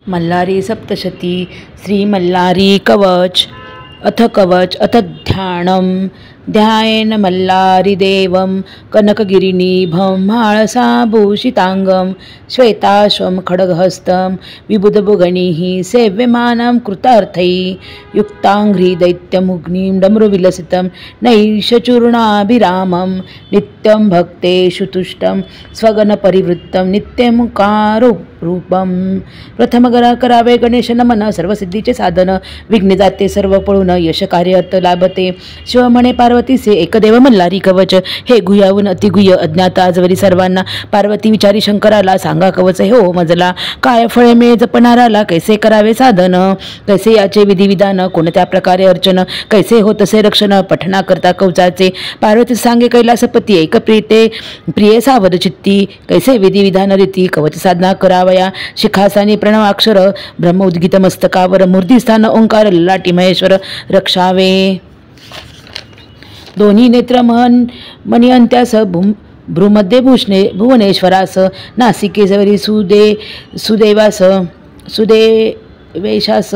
मल्लारी सप्तशती श्री मल्लारी कवच अथ ध्यानम ध्यायेन मल्लारी देवं कनकगिरिनिभं म्हाळसाभूषितांगं श्वेताश्वं खड्गहस्तं विबुधभुगणिः सेव्यमानं कृतार्थैः युक्ताङ्घ्रि दैत्यमुग्निं डमरुविलसितं नैशचूर्णाभिरामं नित्यं भक्तेषु तुष्टं स्वगणपरिवृत्तं नित्यमुकारूपं प्रथम करावे गणेश नमन सर्वसिद्धीचे साधन विघ्न जाते सर्व पळून यश कार्य अर्थ लाभते शिव म्हणे पार्वतीचे एकदेव मल्लारी कवच हे गुह्याहून अतिगुह्य अज्ञात आजवरी सर्वांना पार्वती विचारी शंकराला सांगा कवच हे हो मजला काय फळे मिळे जपणाराला कैसे करावे साधन कैसे याचे विधिविधान कोणत्या प्रकारे अर्चन कैसे हो तसे रक्षण पठना करता कवचाचे पार्वती सांगे कैलासपती एक प्रिय सावध चित्ती कैसे विधिविधान रीती कवच साधना करावया शिखासानी प्रणवाक्षर ब्रह्म उद्गीत मस्तकावर मूर्तिस्थान ओंकार ललाटी महेश्वर रक्षावे दोन्ही नेत्र मणी अंत्यास भ्रूमध्ये भुवनेश्वरास नासिकेजवरी सुदेवास वेशास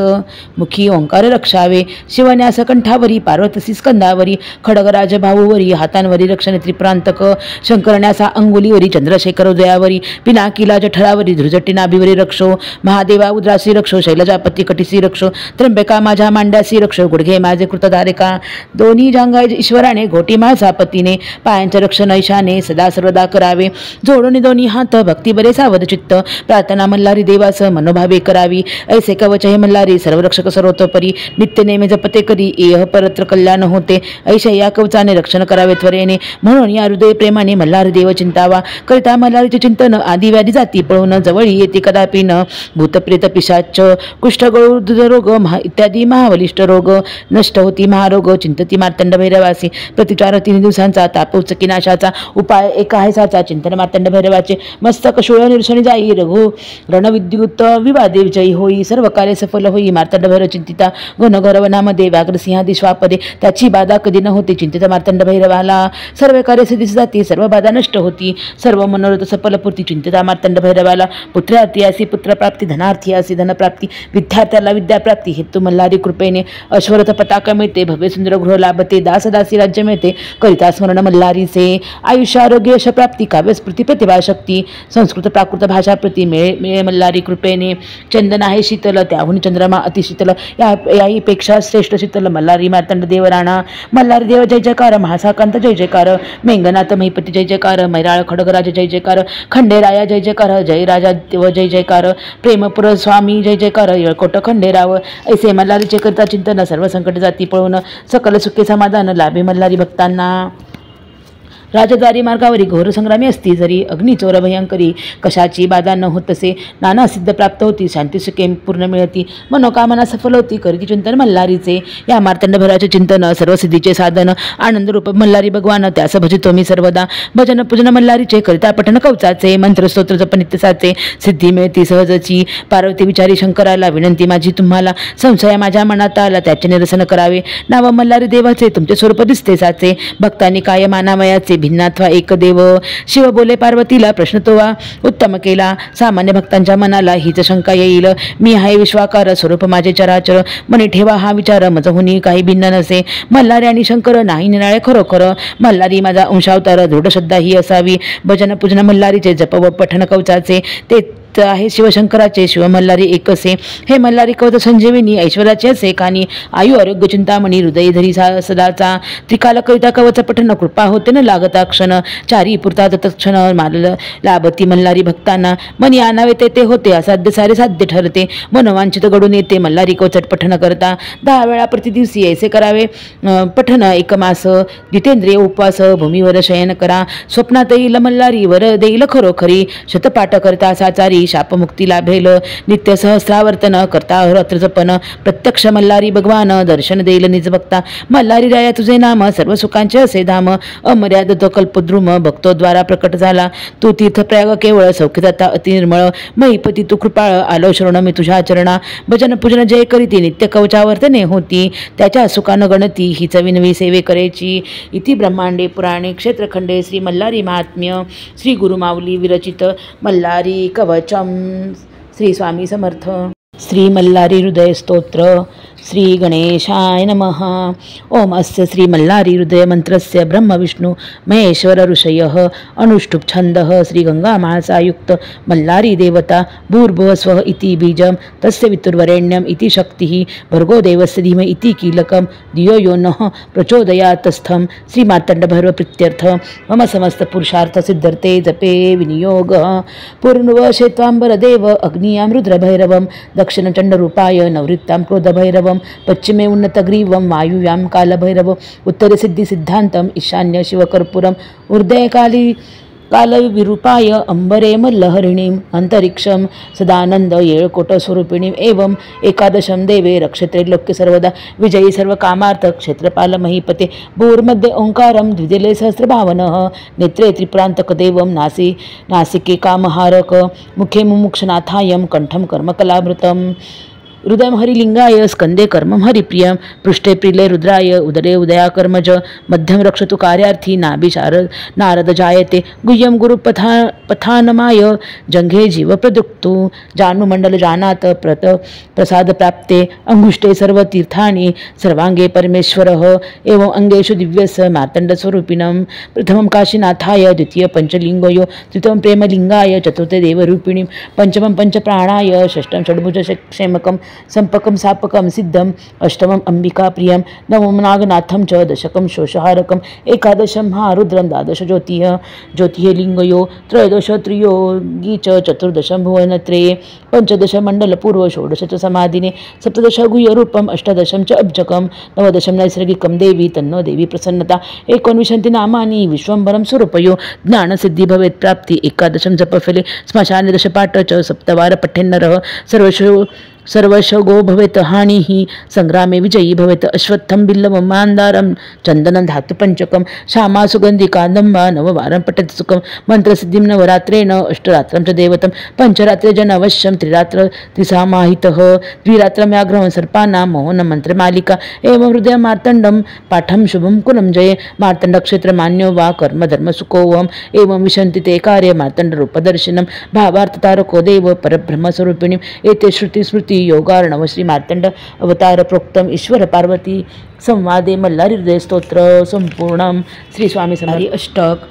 मुखी ओंकार रक्षावे शिवन्यास कंठावरी पार्वतसी स्कंदावरी खडगराज भाऊवरी हातांवरी रक्षण त्रिप्रांतक शंकरण्यासा अंगुलीवरी चंद्रशेखर उदयावरी पिनाकीला जठरावरी धृजटी नाभीवरी रक्षो महादेवा उद्रासी रक्षो शैलजापती कटिसी रक्षो त्र्यंबका माझ्या मांड्यासी रक्षो गुडघे माझे कृतधारिका दोन्ही जांगा ईश्वराने घोटी माझा पतीने पायांचे रक्षण ईशाने सदा सर्वदा करावे जोडून दोन्ही हात भक्ती बरे सावध चित्त प्रार्थना मल्लारी देवास मनोभावे करावी ऐसे कवच हे मल्लारी सर्वरक्षक सर्वतोपरी नित्य नेमे जपते करी एह परत्र कल्याण होते ऐशा या कवचाने रक्षण करावे त्वरेने म्हणून या हृदय प्रेमाने मल्हार देव चिंतावा करिता मल्हारीचे चिंतन आदी व्याधी जाती पळून जवळी येते कदापि न भूतप्रेत पिशाच कुष्ठरोग इत्यादी महाबलिष्ठ रोग नष्ट होती महारोग चिंतती मार्तंड भैरवासी प्रतिचार 3 दिवसांचा तापौच किनाशाचा उपाय एका आहे साचा चिंतन मार्तंड भैरवाचे मस्तक शोळ निरसणी जाई रघु रणविद्युत विवादे विजयी होई सर्व कार्य सफल होई मार्तंड भैरव चिंतिता घनघरवनामध्ये व्याघ्रसिंहादी श्वापदे त्याची बाधा कधी न होती चिंतित मार्तंड भैरवाला सर्व कार्य सिद्धीस जाती सर्व बाधा नष्ट होती सर्व मनोरथ सफल पूर्ती चिंतिता मार्तंड भैरवाला पुत्रार्थी असी पुत्रप्राप्ती धनार्थी असी धनप्राप्ती विद्यार्थ्याला विद्याप्राप्ती हेतू मल्हारी कृपेने अश्वरथ पताका मिळते भव्य सुंदर गृह लाभते दासदासी राज्य मिळते करिता स्मरण मल्हारीचे आयुष्य आरोग्य यश प्राप्ती काव्यस्फूर्ती प्रतिभा शक्ती संस्कृत प्राकृत भाषा प्रती मिळे मल्हारी कृपेने चंदन आहे शीतल त्याहून चंद्रमा अतिशीतल याहीपेक्षा श्रेष्ठ शीतल मल्हारी मार्तंड देव राणा मल्हारी देव जय जयकार महासाकांत जय जयकार मेंगनाथ महिपती जय जयकार मैराळ खडगराज जय जयकार खंडेराया जय जयकार जय राजा देव जय जयकार प्रेमपुर स्वामी जय जयकार येळकोट खंडेराव ऐसे मल्हारीचे करता चिंतन सर्व संकट जाती पळून सकल सुखे समाधान लाभे मल्हारी भक्तांना राजदारी मार्गावरी घोर संग्रामी असती जरी अग्निचोर भयंकरी कशाची बाधा न होत तसे नाना सिद्ध प्राप्त होती शांती सुखे पूर्ण मिळती मनोकामना सफल होती करीती चिंतन मल्हारीचे या मार्तंड भैरवाचे चिंतन सर्वसिद्धीचे साधन आनंद रूप मल्हारी भगवान त्यास भजितो मी सर्वदा भजन पूजन मल्हारीचे करिता पठन कवचाचे मंत्र स्तोत्र जप नित्यसाचे सिद्धी मिळती सहजची पार्वती विचारी शंकराला विनंती माझी तुम्हाला संशय माझ्या मनात आला त्याचे निरसन करावे नाव मल्हारी देवाचे तुमचे स्वरूप दिसते साचे भक्तांनी काय मानावयाचे भिन्नात्वा एक देव शिव बोले पार्वतीला प्रश्न तोवा उत्तम केला सामान्य भक्तांच्या मनाला हीच शंका येईल मी आहे विश्वाकार स्वरूप माझे चराचर मनी ठेवा हा विचार मजहुनी काही भिन्न नसे मल्हारी आणि शंकर नाही निराळे खरोखर मल्हारी माझा अंशावतार दृढ श्रद्धा ही असावी भजन पूजन मल्हारीचे जप व पठन कवचाचे ते आहे शिवशंकराचे शिव मल्हारी एकसे हे मल्हारी कवच संजीविनी ऐश्वर्याचे असे कानी आयु आरोग्य चिंतामणी हृदय धरी सदाचा त्रिकाल करिता कवच पठन कृपा होते न लागता क्षण चारी पुरता तत्क्षण लाभती मल्हारी भक्तांना मनी आणावे ते होते असाध्य सारे साध्य ठरते मनोवांछित घडून येते मल्हारी कवचट पठन करता 10 वेळा प्रतिदिवसी ऐसे करावे पठन एक मास जितेंद्रिय उपवास भूमीवर शयन करा स्वप्नात येईल मल्हारी वर देईल खरोखरी शतपाठ करता साचारी शापमुक्ती लाभेल नित्य सहस्रावर्तन करता रात्र जपन प्रत्यक्ष मल्हारी भगवान दर्शन देईल निज भक्ता मल्हारी राया तुझे नाम सर्व सुखांचे असे धाम अमर्यादित कल्पद्रुम भक्तोद्वारा प्रकट झाला तू तीर्थप्रयाग केवळ सौख्यदाता अति निर्मळ महिपती तू कृपाळ आलो शरण मी तुझ्या चरणा भजन पूजन जय करीती नित्य कवचावर्तने होती त्याच्या सुखान गणती हीच विनवी सेवे करायची इति ब्रह्मांडे पुराणे क्षेत्रखंडे श्री मल्हारी महात्म्य श्री गुरुमाऊली विरचित मल्हारी कवच श्री स्वामी समर्थ। श्री मल्लारी हृदय स्तोत्र. श्री गणेशाय नमः. ओम अस्य श्री मल्लारी हृदय मंत्रस्य ब्रह्म विष्णु महेश्वर ऋषयः अनुष्टुप् छन्दः श्री गंगा माळसायुक्त मल्लारी देवता भूर्भुवः स्वः इति बीजं तस्य वितुर्वरेण्यम् इति शक्तिः भर्गो देवस्य धीमहि इति कीलकं धियो यो नः प्रचोदयात् तस्थं श्री मार्तण्डभैरव प्रीत्यर्थ मम समस्त पुरुषार्थ सिद्धर्थे जपे विनियोगः. पूर्णवशेत्वाम्बरदेव अग्नियां रुद्रभैरवं दक्षिणचण्डरूपाय नवृत्तां क्रोधभैरवं पश्चिमे उन्नतग्रीवं वायुव्यां कालभैरवम् उत्तरे सिद्धिसिद्धान्तम् ईशान्य शिवकर्पूरम् ऊर्ध्वे कालविरूपाय अंबरे मल्लहरिणीम् अंतरिक्षं सदानंद येळकोटस्वरूपिणीम् एवं एकादशं देवे रक्षत्रैलोक्य सर्वदा विजयी सर्वकामार्थ क्षेत्रपाल महीपते भूर्मध्ये ओंकारं द्विदिले सहस्रभावनः नेत्रे त्रिप्रान्तकदेवं नासिके कामहारक मुखे मुमुक्षनाथायं कंठं कर्मकलामृतम् हृदयं हरिलिंगाय स्कंदे कर्मं हरिप्रियं पृष्ठे प्रिले रुद्राय उदरे उदयाकर्मज मध्यम रक्षतु कार्यार्थी नाभि नारद जायते गुह्यं गुरुपथानमाय जंघे जीवप्रदुक्तु जानुमण्डल जानात प्रसाद प्राप्ते अंगुष्ठे सर्वतीर्थानि सर्वांगे परमेश्वरः एवं अंगेषु दिव्यस्य मार्तण्डस्वरूपिणं प्रथमं काशीनाथाय द्वितीय पंचलिंगयो तृतीयं प्रेमलिंगाय चतुर्थे देवरूपिणीं पंचमं पंचप्राणाय षष्ठं षड्भुज क्षेमकं संपकं सापकं सिद्धं अष्टमं अंबिकाप्रियं नवमं नागनाथं च दशकं शोषहारकं एकादशं महारुद्रं द्वादश ज्योतिः लिंगयो त्रयोदश त्रियोगी च चतुर्दशं भुवनत्रये पंचदश मण्डलपूर्व षोडश च समाधिने सप्तदश गुह्यरूपम् अष्टादशं च अब्जकं नवदशं नैसर्गिकं देवी तन्नो देवी प्रसन्नता एकोनविंशति नामानि विश्वम्भरं स्वरूपयो ज्ञानसिद्धि भवेत् प्राप्ति एकादशं जपफले श्मशाने दशपाठ च सप्तवार पठेन्नरः सर्वशगो भवेत् हानिः संग्रामे विजयी भवेत् अश्वत्थं बिल्लवं मान्दारं चन्दनं धातुपञ्चकं श्यामा सुगन्धि कादम्बा नववारं पठति सुखं मन्त्रसिद्धिं नवरात्रेण अष्टरात्रं च देवतं पञ्चरात्रे जनवश्यं त्रिसामाहितः द्विरात्रं व्याघ्रं सर्पानां मोहनं मन्त्रमालिका एवं हृदय मार्तण्डं पाठं शुभं कुलं जये मार्तण्डक्षेत्रमान्यो वा कर्मधर्मसुखोऽहम् एवं विशन्ति ते कार्ये मार्तण्डरूपदर्शिनं भावार्थतारको देव परब्रह्मस्वरूपिणीम् एते श्रुतिस्मृति योगार्णव श्री मार्तंड अवतार प्रोक्तम ईश्वर पार्वती संवादे मल्लारी हृदय स्तोत्र संपूर्णम. श्री स्वामी समर्थ. अष्टक.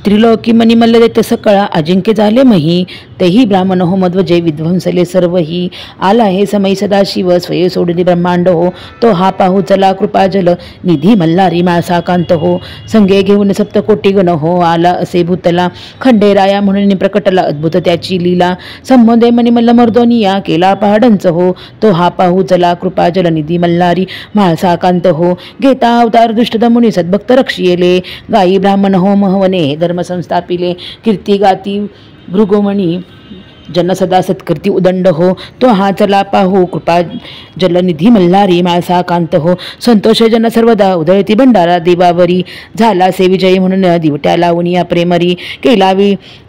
त्रिलोकी मणिमल्ल देत सकळा अजिंक्य झाले मही तेही ब्राह्मण हो मध्वजे विध्वंसले सर्वही आला हे समय सदाशिव स्वये सोडली ब्रह्मांड हो तो हा पाहू चला कृपाजल निधी मल्लारी माळसाकांत हो संगे घेऊन सप्तकोटी गण हो आला असे भूतला खंडेराया म्हणून प्रकटला अद्भुत त्याची लीला संबंधे मणिमल्ल मर्दोनिया केला पहाडांच हो तो हा पाहू चला कृपाजल निधी मल्लारी माळसाकांत हो घेता अवतार दुष्टदमुनी सद्भक्त रक्षियेले गायी ब्राह्मण हो महवने धर्म संस्थापिले कीर्ती गाती भृगुमणी जन सदा सत्कृती उदंड हो तो हा चला पाहू कृपा जलनिधी मल्हारी माळसाकांत हो संतोष जन सर्वदा उदळती भंडारा देवावरी झाला से विजयी म्हणून दिवट्या लावून या प्रेमरी केला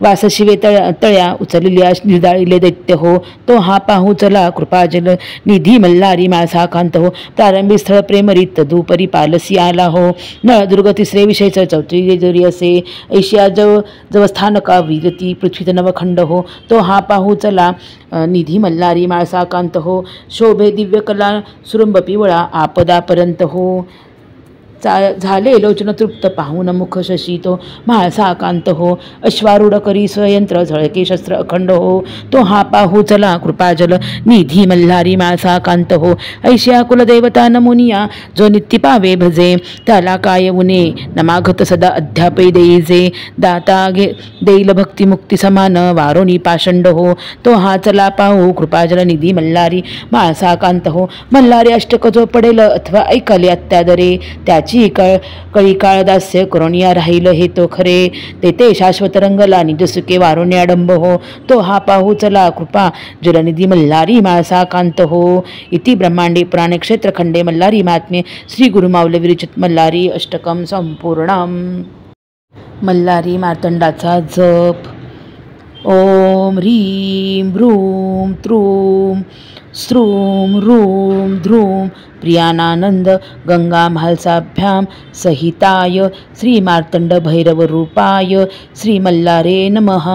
वास शिवे तळ्या उचलल्या निर्दाळिले दैत्य हो तो हा पाहू चला कृपा जल निधी मल्हारी माळसाकांत हो प्रारंभी स्थळ प्रेमरी तदुपरी पालसी आला हो नळदुर्ग तिसरे विषयच चौथी जरी असे ऐशिया जव स्थानका वीरती पृथ्वीत नवखंड हो तो हा पाहू चला निधी मल्हारी माळसाकांत हो शोभे दिव्य कला सुरुंब पिवळा आपदापर्यंत हो झाले लोचन तृप्त पाहून मुख शशी तो म्हाळसाकांत हो अश्वारूढ करी स्वयंत्र झळके शस्त्र अखंड हो तो हा पाहू चला कृपाजल निधी मल्हारी माळसाकांत हो ऐशिया कुलदेवता नमुनिया जो नित्य पावे भजे त्याला काय उने नमागत सदा अध्यापै देईजे दाता देईल भक्ती मुक्ती समान वारोनी पाषंड हो तो हा चला पाहू कृपाजल निधी मल्हारी माळसाकांत हो मल्हारी अष्टक जो पडेल अथवा ऐकाले अत्यादरे त्याची कळी काळ दास्य करुणिया राहील हे तो खरे ते शाश्वत रंगला निज सुखे वारुण्या डंब हो तो हा पाहू चला कृपा जलनिधी मल्हारी माळसाकांत हो इति ब्रह्मांडे पुराणे क्षेत्रखंडे मल्हारी महात्म्ये श्री गुरुमाऊली विरचित मल्हारी अष्टकम संपूर्णम. मल्हारी मार्तंडाचा जप. ओम ह्रीं भ्रूं त्रूं स्त्रूं ह्रूं ध्रूं प्रियानानंद गंगा म्हालसाभ्यां सहिताय श्री मार्तंड भैरव रूपाय श्री मल्लारे नमः.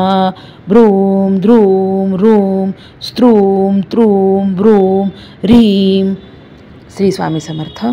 भ्रूं ध्रूं ह्रूं स्त्रूं त्रूं भ्रूं ह्रीं. श्री स्वामी समर्थ.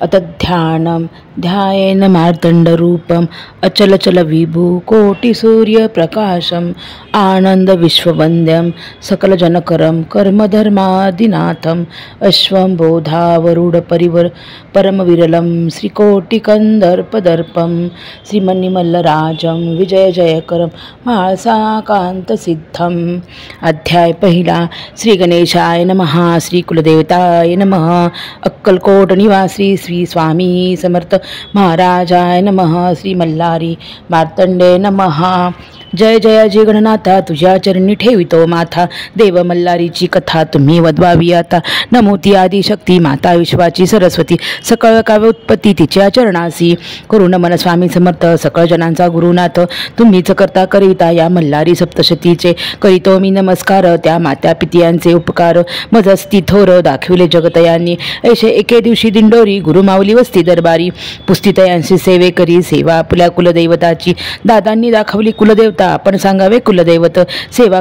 अत ध्यानं ध्यायेन मार्तण्डरूपम् अचलचल विभु कोटिसूर्यप्रकाशम् आनंद विश्ववन्द्यं सकलजनकरं कर्मधर्मादिनाथम् अश्वं बोधावरूढपरिवर परमविरलं श्रीकोटिकन्दर्पदर्पं श्रीमन्निमल्लराजं विजयजयकरं म्हाळसाकान्तसिद्धम्. अध्याय पहिला. श्री गणेशाय नमः. श्री कुलदेवताय नमः. अक्कलकोट निवासी श्री स्वामी समर्थ महाराजाय नमः. श्री मल्लारी मार्तंडे नमः. जय जयाजी गणनाथा तुझ्या चरणी ठेवितो माथा. देव मल्लारीची कथा तुम्ही वदवावी आता. नमोती आदी शक्ती माता विश्वाची सरस्वती. सकळ काव्य उत्पत्ती तिच्या चरणासी. करू नमन स्वामी समर्थ सकळ जनांचा गुरुनाथ. तुम्हीच करता करिता या मल्लारी सप्तशतीचे. करीतो मी नमस्कार त्या मात्या पितियांचे उपकार. मजस्ती थोर दाखविले जगतयांनी. ऐशे एके दिवशी दिंडोरी गुरुमाऊली वस्ती दरबारी. पुस्तितयांशी सेवे करी सेवा आपल्या कुलदैवताची. दादांनी दाखवली कुलदेवता आपण सांगावे कुलदैवत. सेवा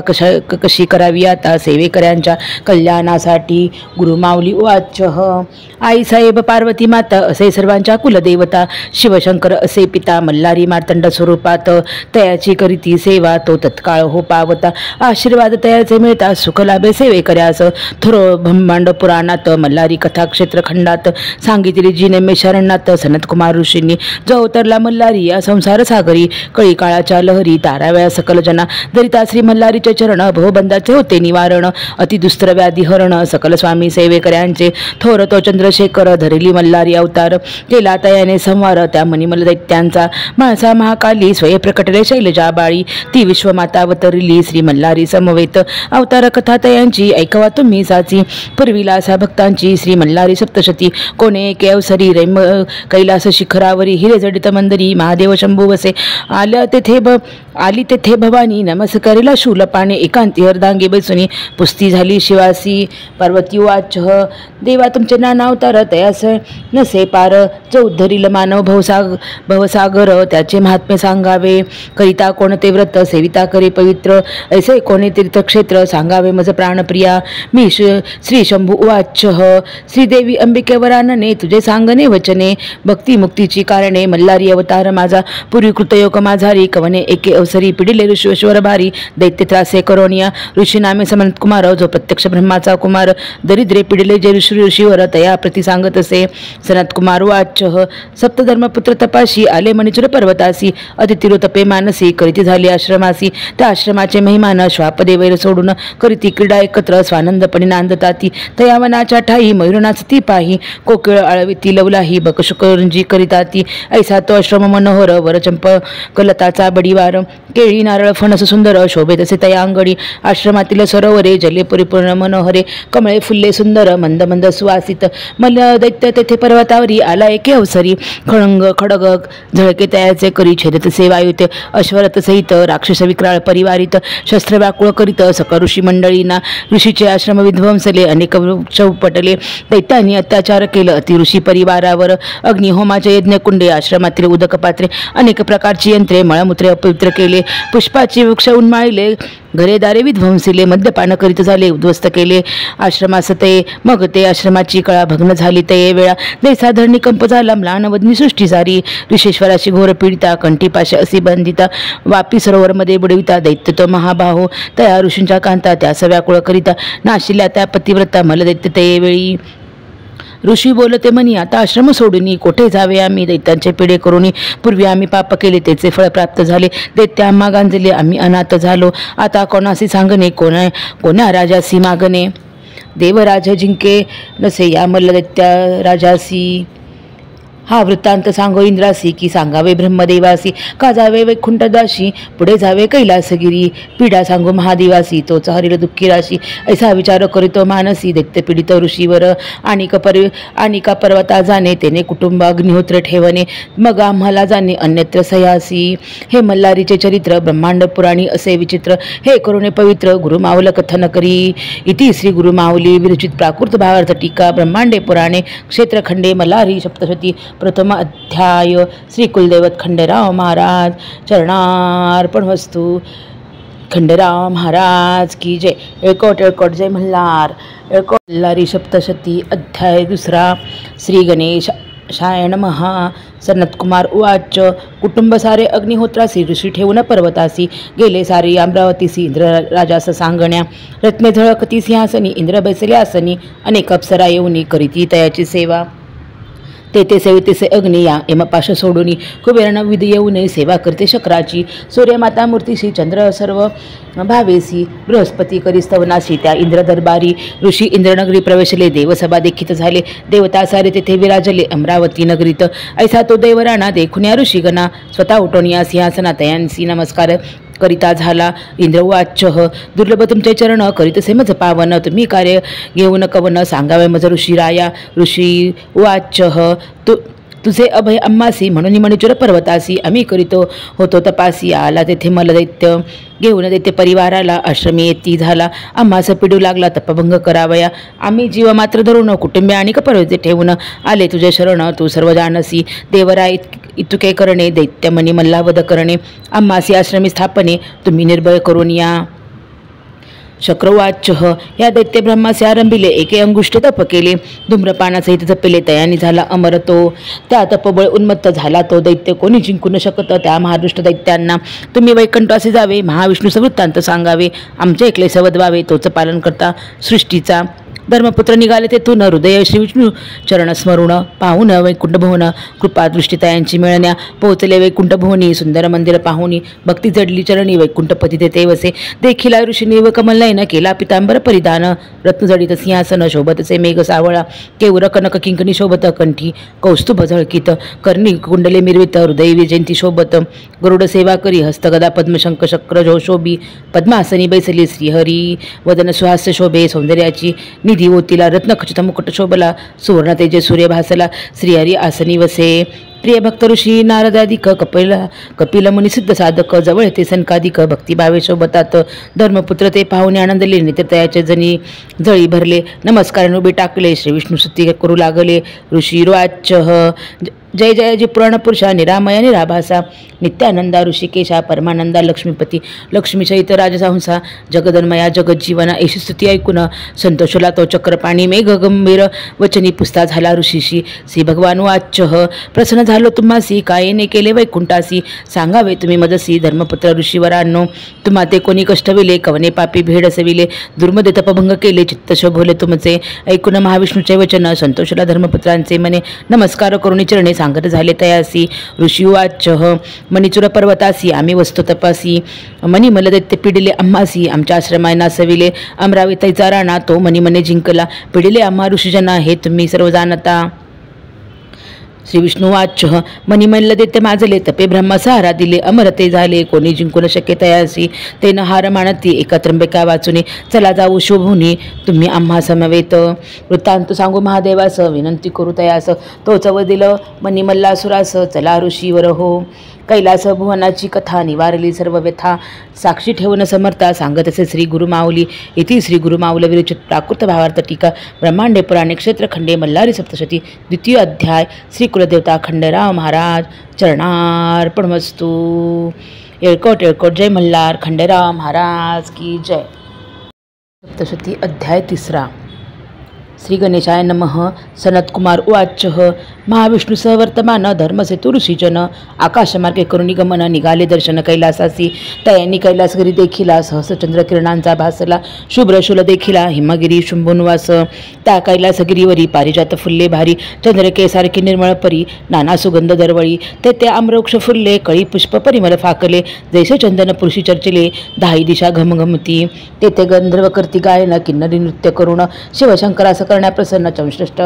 कशी करावी आता सेवेकऱ्यांच्या कल्याणासाठी. गुरुमाऊली उवाच. आई साहेब पार्वती माता असे सर्वांच्या कुलदेवता. शिवशंकर असे पिता मल्लारी मार्तंड स्वरूपात. तयाची करीती सेवा तो तत्काळ हो पावता. आशीर्वाद तयाचे मिळता सुख लाभे सेवेकऱ्यास. थोर ब्रह्मांड पुराणात मल्लारी कथा क्षेत्र खंडात सांगितली जी नेमेशारण्यात सनत कुमार ऋषींनी. जो अवतरला मल्लारी या संसार सागरी. कळी काळाच्या लहरी ताराव्या सकल जना. दरिता श्री मल्लारीचे चरण भवबंधाचे होते निवारण. अति दुस्तर व्याधी हरण सकल स्वामी सेवेकऱ्यांचे. थोर तो चंद्रशेखर धरिली मल्लारी अवतार. केला तयाने संवार त्या मणिमल दैत्यांचा. म्हाळसा महाकाली स्वय प्रकटले शैलजा बाळी. ती विश्वमाता अवतरली श्री मल्लारी समवेत. अवतार कथा तयांची ऐकवा तुम्ही साची. पुरविला असा भक्तांची श्री मल्लारी सप्तशती. कोणे एके अवसरी रेम कैलास शिखरावरी हिरे जडित मंदरी. महादेव शंभू वसे आली तेथे भवानी. नमस्कारिला शूलपाने एकांती अर्धांगी बैसुनी. पुस्ती झाली शिवासी. पार्वती वाच. देवा तुमचे नाना अवतार तयास नसे पार. जो उद्धरील मानव भवसागर त्याचे महात्म्य सांगावे. करिता कोणते व्रत सेविता करे पवित्र. ऐसे कोणे तीर्थक्षेत्र सांगावे मज प्राणप्रिया. मी श्री शंभू उवाच. श्रीदेवी अंबिके वरानने तुझे सांगणे वचने. भक्ती मुक्तीची कारणे मल्लारी अवतार माझा. पूर्वी कृतयोग माझारी कवने एके अवसरी. पिडिले ऋषीश्वर भारी दैत्य त्रासे करोनिया. ऋषी नामे समंत कुमार जो प्रत्यक्ष ब्रह्माचा कुमार. दरिद्रे पिडिले जे ऋषीवर तया प्रति सांगत असे. सनत कुमार वाच. सप्तधर्मपुत्र तपाशी आले मणिचूर पर्वतासी. अतिथिरुतपे मानसी करीती झाली आश्रमासी. त्या आश्रमाचे महिमान श्वापदे वैर सोडून करीती क्रीडा एकत्र स्वानंदपणे नांदताती. तया वनाच्या ठाई मयूरनाचती पाही. कोकिळ आळविती लवलाही बकशुकरंजी करिताती. ऐसा तो आश्रम मनोहर वरचंप कलताचा बडीवार. केळी नारळ फणस सुंदर शोभेत असे तया अंगडी. आश्रमातील सरोवरे जले परिपूर्ण मनोहरे. कमळे फुल्ले सुंदर मंद मंद सुवासित. मल दैत्य तेथे पर्वतावरी आला एके अवसरी. खडग झळके तयाचे करी छेदत से वायुते. अश्वरथ सहित राक्षस विक्राळ परिवारित. शस्त्र व्याकुळ करीत सकळ ऋषी मंडळींना. ऋषीचे आश्रम विध्वंसले अनेक वृक्ष उपटले. दैत्यांनी अत्याचार केलं अति ऋषी परिवारावर. अग्निहोमाचे यज्ञकुंडे आश्रमातील उदक पात्रे अनेक प्रकारची यंत्रे मळमूत्रे अपवित्र केले. पुष्पाची वृक्ष उन्माळिले. घरेदारे विध्वंसिले. मद्यपान करीत झाले उद्ध्वस्त केले. आश्रमास ते मग ते आश्रमाची कळा भग्न झाली ते वेळा. दैसाधरणी कंप झाला म्लानवदनी सृष्टी सारी. ऋषेश्वराची घोर पीडिता कंठीपाश अशी बंदिता. वापी सरोवर मध्ये बुडविता दैत्य तो महाबाहो. तया ऋषींच्या कांता त्यास व्याकुळ करिता. नाशिल्या त्या पतिव्रता मलदैत्य ते वेळी. ऋषी बोलते म्हणी आता आश्रम सोडून कोठे जावे आम्ही. दैत्यांचे पिढे करून पूर्वी आम्ही पाप केले त्याचे फळ प्राप्त झाले. दैत्य आम्हा गांजले आम्ही अनाथ झालो. आता कोणाशी सांगणे कोण्या राजासी मागणे. देवराज जिंके नसे या मल्ल दैत्या राजासी. हा वृत्तांत सांगो इंद्रासी, की सांगावे ब्रह्मदेवासी, का जावे वैकुंठदाशी, पुढे जावे कैलासगिरी, पीडा सांगो महादेवासी, तोच हरिल दुःखी राशी, ऐसा विचार करीतो मानसी, दैत्य पीडित ऋषीवर, आणिका पर्वता जाणे, तेने कुटुंब अग्निहोत्र ठेवणे, मग आम्हाला जाणे अन्यत्र सयासी. हे मल्हारीचे चरित्र ब्रह्मांड पुराणी असे विचित्र, हे करुणे पवित्र गुरुमाऊल कथन करी. इति श्री गुरुमाऊली विरचित प्राकृत भावार्थ टीका ब्रह्मांडे पुराणे क्षेत्रखंडे मल्हारी सप्तशती प्रथम अध्याय. श्री कुलदैवत खंडेराव महाराज चरणार्पण वस्तू. खंडेराव महाराज की जय. एळकोट एळकोट जय मल्हार. एळकोट मल्हारी सप्तशती अध्याय दुसरा. श्री गणेशाय नमः. सनत्कुमार उवाच. कुटुंब सारे अग्निहोत्रासी, ऋषी ठेवून पर्वतासी, गेले सारी अमरावतीसी, इंद्र राजास सांगण्या, रत्ने झळकती सिंहासनी, इंद्र बैसले आसनी, अनेक अप्सरा येऊनी करीती तयाची सेवा. ते सेवितेसे अग्नी या यमपाश सोडूनी, कुबेरन विधी येऊन सेवा करते शक्राची, सूर्यमाता मूर्तीशी, चंद्र सर्व भावेसी, बृहस्पती करी स्तवनाशी, त्या इंद्र दरबारी ऋषी इंद्रनगरी प्रवेशले, देवसभा देखीत झाले, देवता सारे तेथे विराजले अमरावती नगरीत. ऐसा तो देवराणा देखुन्या ऋषीगणा, स्वतः उठून या सिंहासना तयांसी नमस्कार करिता झाला. इंद्र उवाच. दुर्लभ तुमचे चरण, करीतसे मज पावन, तुम्ही कार्य घेऊन कवन, सांगावे मज ऋषीराया. ऋषी उवाच. तुझे अभय अम्मासी, म्हणून मणिचूर पर्वतासी, आम्ही करीतो होतो तपासी, आला तेथे मल दैत्य घेऊन दैत्य परिवाराला, आश्रमी येती झाला, आम्हास पिडू लागला तपभंग करावया, आम्ही जीव मात्र धरून कुटुंबे आणि पर्वते ठेवून, आले तुझे शरण तू सर्व जानसी, देवराय इतुके करणे, दैत्यमनी मल्लावध करणे, आम्हासी आश्रमी स्थापने, तुम्ही निर्भय करून या. शक्रवाच. या दैत्य ब्रह्मासे आरंभिले, एके अंगुष्ठ तप केले, धूम्रपानासहित जपले, तयानी झाला अमर तो, त्या तपबळ उन्मत्त झाला तो दैत्य, कोणी जिंकू न शकत त्या महादुष्ट दैत्यांना. तुम्ही वैकुंठासी जावे, महाविष्णूचा वृत्तांत सांगावे, आमचे एकले सवद व्हावे, तोच पालन करता सृष्टीचा. धर्मपुत्र निघाले तेथून, हृदय श्री विष्णू चरण स्मरून, पाहून वैकुंठ भुवन, कृपादृष्टी तयांची मिळण्या, पोहोचले वैकुंठ भुवनी, सुंदर मंदिर पाहुनी, भक्ती जडली चरणी, वैकुंठपती तेथे वसे, देखिला ऋषीनी व कमलनयन, केला पितांबर परिधान, रत्नजडित सिंहासन, शोभतसे मेघ सावळा, केवुर कनक किंकणी शोभत, कंठी कौस्तुभ झळकीत, कर्णी कुंडले मिरवित, हृदय विजयंती शोभत, गरुड सेवा करी, हस्तगदा पद्मशंख चक्र शोभी, पद्मासनी बैसली श्रीहरी, वदन सुहास्य शोभे, सौंदर्याची निधी ओतीला, रत्नखचित मुकुट शोभला, सुवर्ण तेजे सूर्य भासला, श्रीहरी आसनी वसे, प्रिय भक्त ऋषी नारदादिक, कपिल मुनी सिद्ध साधक, जवळ ते सनकादिक, भक्तिभावे शोभतात, धर्मपुत्र ते पाहुणे आनंदले, नित्यतयाचे जणी जळी भरले, नमस्कार उभे टाकले, श्री विष्णू स्तुती करू लागले. ऋषी रुवाच. जय जय जी पुराण पुरुषा, निरामया निराभासा, नित्यानंदा ऋषिकेशा, परमानंदा लक्ष्मीपती, लक्ष्मीचैत राजसंसा, जगदन्मया जगज्जीवना, ऐशी स्तुती ऐकून संतोषला तो चक्रपाणी, मेघ गंभीर वचनी पुसता झाला ऋषीशी. श्री भगवान वाच. प्रसन्न झालो तुम्हासी, कायेने केले वैकुंठासी, सांगावे तुम्ही मजसी, धर्मपुत्र ऋषीवरांनो, तुम्हा ते कोणी कष्ट विले, कवने पापी भेड सविले, दुर्मदे तपभंग केले, चित्त शोभवले तुमचे, ऐकून महाविष्णूचे वचन, संतोषला धर्मपुत्रांचे मने, नमस्कार करुणी चरणे सांगत झाले तयासी. ऋषी वाच. मणिचूर पर्वतासी, आम्ही वस्तू तपासी, मनी मल दैत्य पिडिले आम्हासी, आमच्या आश्रमाय नासविले, अमरावतीचा राणा तो मनी मने जिंकला, पिडिले आम्हा ऋषीजना, हे तुम्ही सर्व जाणता. श्री विष्णू वाच. मणिमल्ल दैत्य माजले, तपे ब्रह्मा सहारा दिले, अमरते झाले, कोणी जिंकू न शक्य तयासी, ते न हार मानती, एका त्र्यंबका वाचुनी, चला जाऊ शोभुनी, तुम्ही आम्हा समवेत. वृत्तांत सांगू महादेवास, विनंती करू तयास, तोच वदिल मणिमल्लासुरास, चला ऋषीवर हो, कैलास भुवनाची कथा, निवारली सर्व व्यथा, साक्षी ठेवून समर्था, सांगत असे श्री गुरुमाऊली. इति श्री गुरुमाऊल विरचित प्राकृत भावार्थ टीका ब्रह्मांडे पुराणे क्षेत्रखंडे मल्हारी सप्तशती द्वितीय अध्याय. श्री कुलदेवता खंडेराव महाराज चरणार्पण वस्तू. एळकोट एळकोट जय मल्हार. खंडेराव महाराज की जय. सप्तशती अध्याय तिसरा. श्री गणेशाय नमः. सनत्कुमार उवाच. महाविष्णू सहवर्तमान, धर्मसेतु ऋषीजन, आकाशमार्गे करुणी गमन, निघाले दर्शन कैलासासी, तयांनी कैलासगिरी देखिला, सहस्रचंद्र किरणांचा भासला, शुभ्रशूल देखिला, हिमगिरी शुंभुनवास, त्या कैलासगिरीवरी पारिजात फुल्ले भारी, चंद्रकेसारखी निर्मळ परी, नाना सुगंध दरवळी, तेथे आम्रवृक्ष फुलले, कळी पुष्प परिमल फाकले, जैसे चंदन पुरुषी चर्चिले, दाही दिशा घमघमती, तेथे गंधर्व करती गायन, किन्नरी नृत्य करुण, शिवशंकरास करण्या प्रसन्न, चंश्रेष्ठ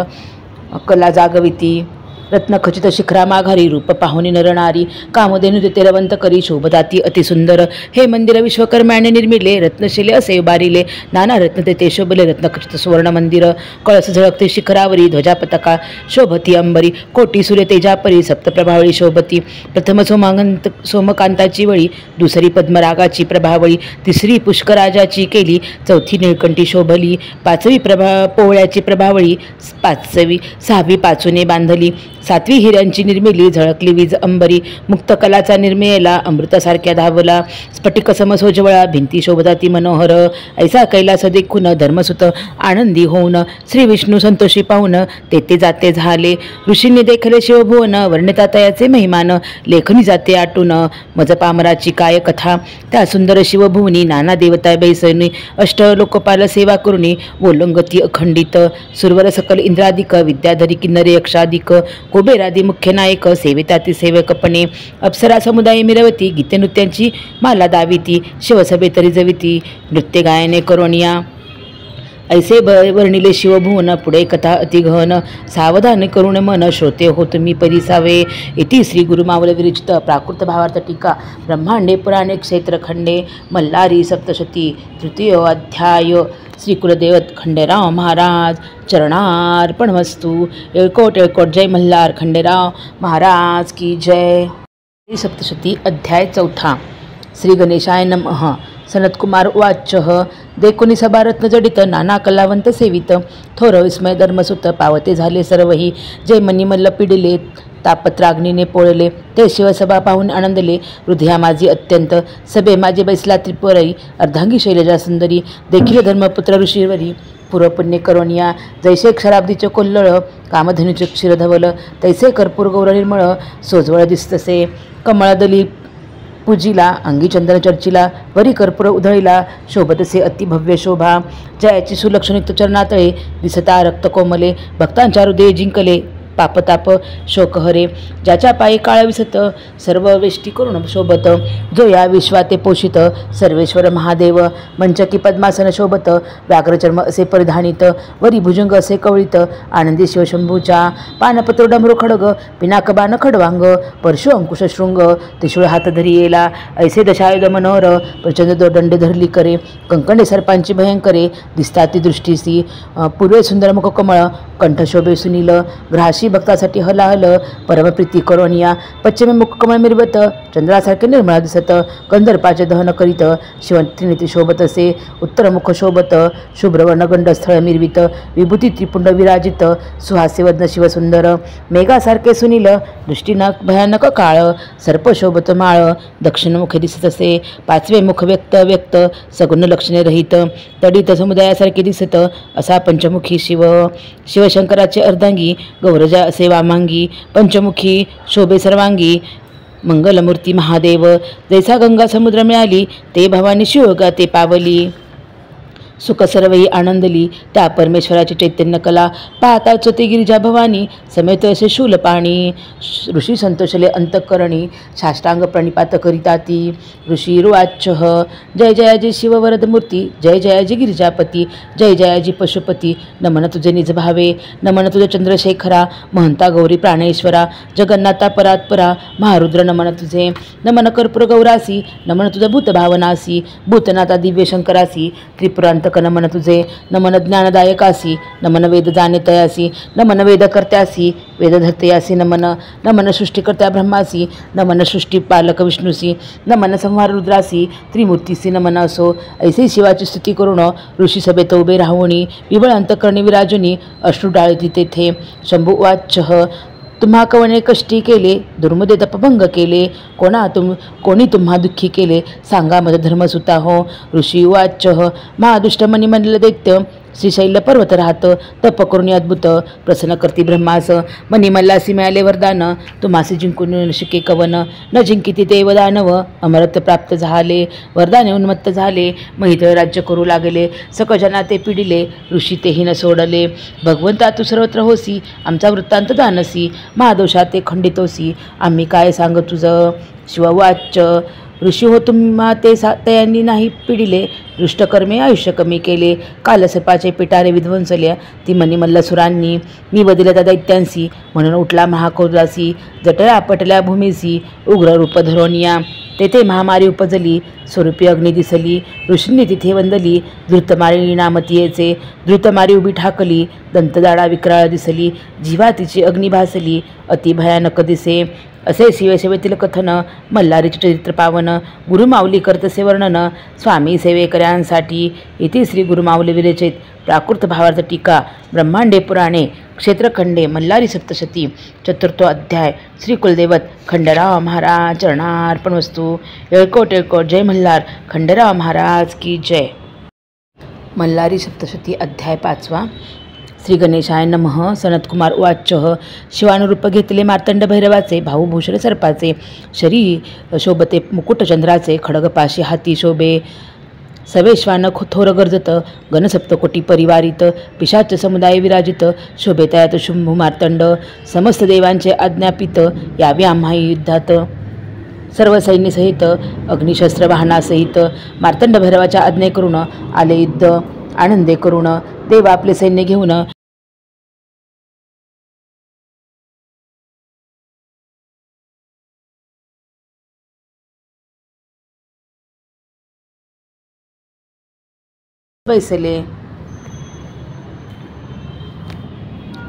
कला जागविती, रत्नखचित शिखरा माघारी रूप पाहुनी नरनारी कामधेनु देते रवंत करी शोभताती अतिसुंदर हे मंदिर विश्वकर्म्याने निर्मिले रत्नशिले असे उभारिले नाना रत्न तेथे शोभले रत्नखचित सुवर्ण मंदिर कळस झळकते शिखरावरी ध्वजा पताका शोभती अंबरी कोटी सूर्य तेजापरी सप्तप्रभावळी शोभती प्रथम सोमकांताची वळी दुसरी पद्मरागाची प्रभावळी तिसरी पुष्कराजाची केली चौथी निळकंठी शोभली पाचवी पोवळ्याची प्रभावळी पाचवी सहावी पाचूने बांधली सातवी हिऱ्यांची निर्मिली झळकली वीज अंबरी मुक्तकलाचा निर्मिला अमृतासारख्या धावला स्फटिक समसोजवळा भिंती शोभताती मनोहर ऐसा कैलास देखून धर्मसुत आनंदी होऊन श्री विष्णू संतोषी पाहून तेथे जाते झाले ऋषींनी देखले शिवभुवन वर्णिता तयाचे महिमान लेखनी जाते आटून मज पामराची काय कथा त्या सुंदर शिवभुवनी नाना देवता बैसनी अष्ट लोकपाल सेवा करुणी वोल्लंगती अखंडित सुरवर सकल इंद्रादिक विद्याधरी किन्नरे यक्षादिक कुबेरादी मुख्य नायक सेविताती सेवकपणे अप्सरा समुदाय मिरवती गीते नृत्यांची माला दाविती शिवसभे तरी जविती नृत्य गायने करोनिया ऐसे वर्णिले शिवभुवन पुढे कथा अतिगहन सावधान करुण मन श्रोते हो तुम्ही परिसावे इति श्री गुरुमावल विरचित प्राकृत भावार्थ टीका ब्रह्मांडे पुराणे क्षेत्रखंडे मल्हारी सप्तशती तृतीय अध्याय श्री कुलदेव खंडेराव महाराज चरणार्पणमस्तु। येळकोट येळकोट जय मल्हार खंडेराव महाराज की जय। सप्तशती अध्याय चौथा। श्री गणेशाय नमः। सनत्कुमार उवाच देखुनी सभारत्न जडित नाना कलावंत सेवित थोर विस्मय धर्मसुत पावते झाले सर्वही जय मनी मल्ल पिडिले तापत्राग्नीने पोळले ते शिवसभा पाहून आनंदले हृदया माझी अत्यंत सभे माझे बैसला त्रिपुरई अर्धांगी शैलजा सुंदरी देखील धर्मपुत्र ऋषीवरी पूर्वपुण्य करोनिया जैसे क्षराब्दीचे कोल्लळ कामधनुचे क्षीरधवल तैसे कर्पूर गौर निर्मळ सोजवळ दिसतसे कमळदली पूजिला अंगी चंदन चर्चिला वरी कर्पूर उधळीला शोभतसे अतिभव्य शोभा जयाची सुलक्षणयुक्त चरणातळे दिसता रक्त कोमले भक्तांच्या हृदय जिंकले पापताप शोकहरे ज्याच्या पायी काळ विसत सर्व वेष्टी करून शोभत जो या विश्वाते पोषित सर्वेश्वर महादेव मंचकी पद्मासन शोभत व्याघ्रचर्म असे परिधानित वरी भुजंग असे कवळीत आनंदी शिवशंभूच्या पानपत्र डमरू खडग पिनाक बाण खडवांग परशु अंकुश शृंग त्रिशूळ हात धरी येला ऐसे दशायुध मनोहर प्रचंड दंड धरली करे कंकणे सर्पांची भयंकरे दिसताती दृष्टीसी पूर्वे सुंदर मुख कमळ कंठशोभे सुनील ग्रासी भक्तासाठी हलाहल परमप्रीती करोनिया पश्चिमे मुख कमळ मिरवत चंद्रासारखे निर्मळा दिसत कंदर्पाचे दहन करीत शिवत्रिनीती शोभत असे उत्तरमुख शोभत शुभ्रवर्ण गंडस्थळ मिरवित विभूती त्रिपुंड विराजित सुहासे वदन शिवसुंदर मेघासारखे सुनील दृष्टीनं भयानक काळ सर्प शोभत माळ दक्षिणमुखे दिसत असे पाचवे मुख व्यक्त सगुण लक्षणे रहित तडित समुदायासारखे दिसत असा पंचमुखी शिवशंकराचे अर्धांगी गौरजा असे वामांगी पंचमुखी शोभे सर्वांगी मंगलमूर्ती महादेव जैसा गंगा समुद्र मिळाली ते भवानी शिवगा ते पावली सुख सर्वही आनंदली त्या परमेश्वराची चैतन्य कला पाहताच ते गिरिजा भवानी समेत असे शूल पाणी ऋषी संतोषले अंतःकरणी साष्टांग प्रणिपात करिताती ऋषी रुवाच जय जयाजी शिववरदमूर्ती जय जयाजी गिरिजापती जय जयाजी पशुपती नमन तुझे निज भावे नमन तुझे चंद्रशेखरा महंता गौरी प्राणेश्वरा जगन्नाथा परात्परा महारुद्र नमन तुझे नमन कर्पूर गौरासी नमन तुझ भूतभावनासी भूतनाथा दिव्य शंकरासी त्रिपुरांत नमन तुझे नमन ज्ञानदायकासी नमन वेद जाणेतयासी नमन वेदकर्त्यासी वेदधर्तयासी नमन नमन सृष्टिकर्त्या ब्रह्मासी नमन सृष्टिपालक विष्णूसी नमन संहार रुद्रासी त्रिमूर्तीसी नमन असो ऐसे शिवाची स्तुती करून ऋषी सभेत उभे राहुणी विबळ अंतकरणी विराजुनी अश्रू डाळती तेथे शंभू उवाच तुम्हा कवणे कष्टी केले दुर्मदे तपभंग केले कोणी तुम्हा दुःखी केले सांगा मद धर्मसुता हो ऋषी उवाच महादुष्ट मनी म्हणले दैत्य श्रीशैल पर्वत राहत तप करून अद्भुत प्रसन्न करती ब्रह्मास मनी मल्लासी मिळाले वरदान तुम्हासी जिंकून शिके कवन न जिंकिती देव दानव अमरत्व प्राप्त झाले वरदाने उन्मत्त झाले महितळ राज्य करू लागले सकजना ते पिडिले ऋषी तेही न सोडले भगवंता तू सर्वत्र होसी आमचा वृत्तांत दानसी महादोषा ते खंडितोसी आम्ही काय सांग तुझं शिववाच ऋषी हो तुम्हा ते तयांनी नाही पिडिले, दृष्टकर्मे आयुष्य कमी केले, कालसर्पाचे पिटारे विध्वंसल्या, ती मनी मल्लसुरांनी, मी बदिले त्या दैत्यांसी, म्हणून उठला महाकौलासी, जटळा पटल्या भूमीसी, उग्र रूप धरोनिया, तेथे महामारी उपजली, स्वरूपी अग्नी दिसली, ऋषींनी तिथे वंदली, धृतमारी नामतीयेचे, धृतमारी उभी ठाकली, दंतदाडा विक्राळ दिसली, जीवा तिची अग्नी भासली, अति भयानक दिसे, असे शिवसेवेतील कथन, मल्हारीचे चरित्र पावन, गुरुमाऊली करतसे वर्णन, स्वामी सेवेकऱ्यांसाठी, इथे श्री गुरुमाऊली विरचित प्राकृत भावार्थ टीका, ब्रह्मांडे पुराणे, क्षेत्रखंडे, मल्हारी सप्तशती, चतुर्थो अध्याय, श्री कुलदैवत खंडेराव महाराज चरणार्पणमस्तु. येळकोट येळकोट, जय मल्हार. खंडेराव महाराज की जय. मल्हारी सप्तशती अध्याय 5. श्री गणेशाय नमः. सनतकुमार उवाच. शिवानुरूप घेतले मार्तंड भैरवाचे, भाऊ भूषण सर्पाचे, शरी शोभते मुकुटचंद्राचे, खडगपाशी हाती शोभे, सवेश्वान थोर गर्जत, गणसप्तकोटी परिवारित, पिशाच समुदाय विराजित, शोभेतयात शुंभू मार्तंड, समस्त देवांचे आज्ञापित, यावे आम्हा युद्धात, सर्व सैन्यसहित, अग्निशस्त्र वाहनासहित, मार्तंड भैरवाच्या आज्ञे करून आले युद्ध, आनंदे करून देव आपले सैन्य घेऊन बैसले.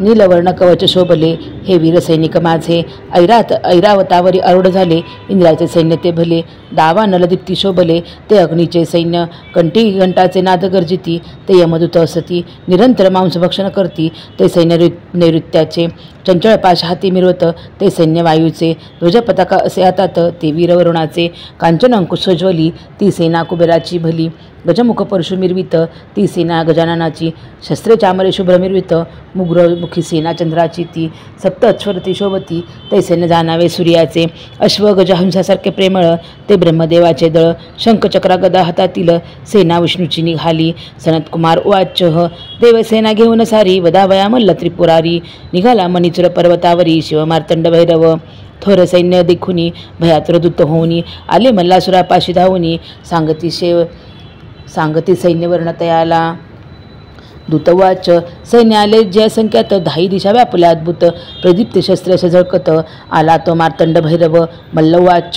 नीलवर्ण कवच शोभले, हे वीर सैनिक माझे, ऐरावतावरी आरूढ झाले, इंद्राचे सैन्य ते भले, दावा नलदीप्ती शोभले, ते अग्नीचे सैन्य, कंठी घंटाचे नाद गर्जिती, ते यमदूत असती, निरंतर मांसभक्षण करती, ते सैन्य नैऋत्याचे, चंचळ पाश हाती मिरवत, ते सैन्य वायूचे, ध्वजपताका असे हातात, ते वीर वरुणाचे, कांचन अंकुशोज्वली, ती सेना कुबेराची भली, गजमुख परशु मिरवित, ती सेना गजाननाची, शस्त्रे चामरे शुभ्र मिरवित, मुग्रमुखी सेना चंद्राची, ती सप्त अश्वरती शोभती, ते सैन्य जाणावे सूर्याचे, अश्व गजहंसासारखे प्रेमळ, ते ब्रह्मदेवाचे दळ, शंखचक्रा गदा हातातील, सेना विष्णूची निघाली. सनतकुमार उवाच. देवसेना घेऊन सारी, वदावया मल्ल त्रिपुरारी, निघाला मणिचूर पर्वतावरी, शिवमार्तंड भैरव, थोर सैन्य देखुनी, भयातुर दूत होऊनी, आले मल्लासुरापाशी धावूनी, सांगती सैन्यवर्ण तयाला. दूतवाच. सैन्य आले ज्या संख्यात, धाई दिशा व्यापल्या अद्भुत, प्रदीप्त शस्त्रश झळकत, आला तो मार्तंड भैरव. मल्लवाच.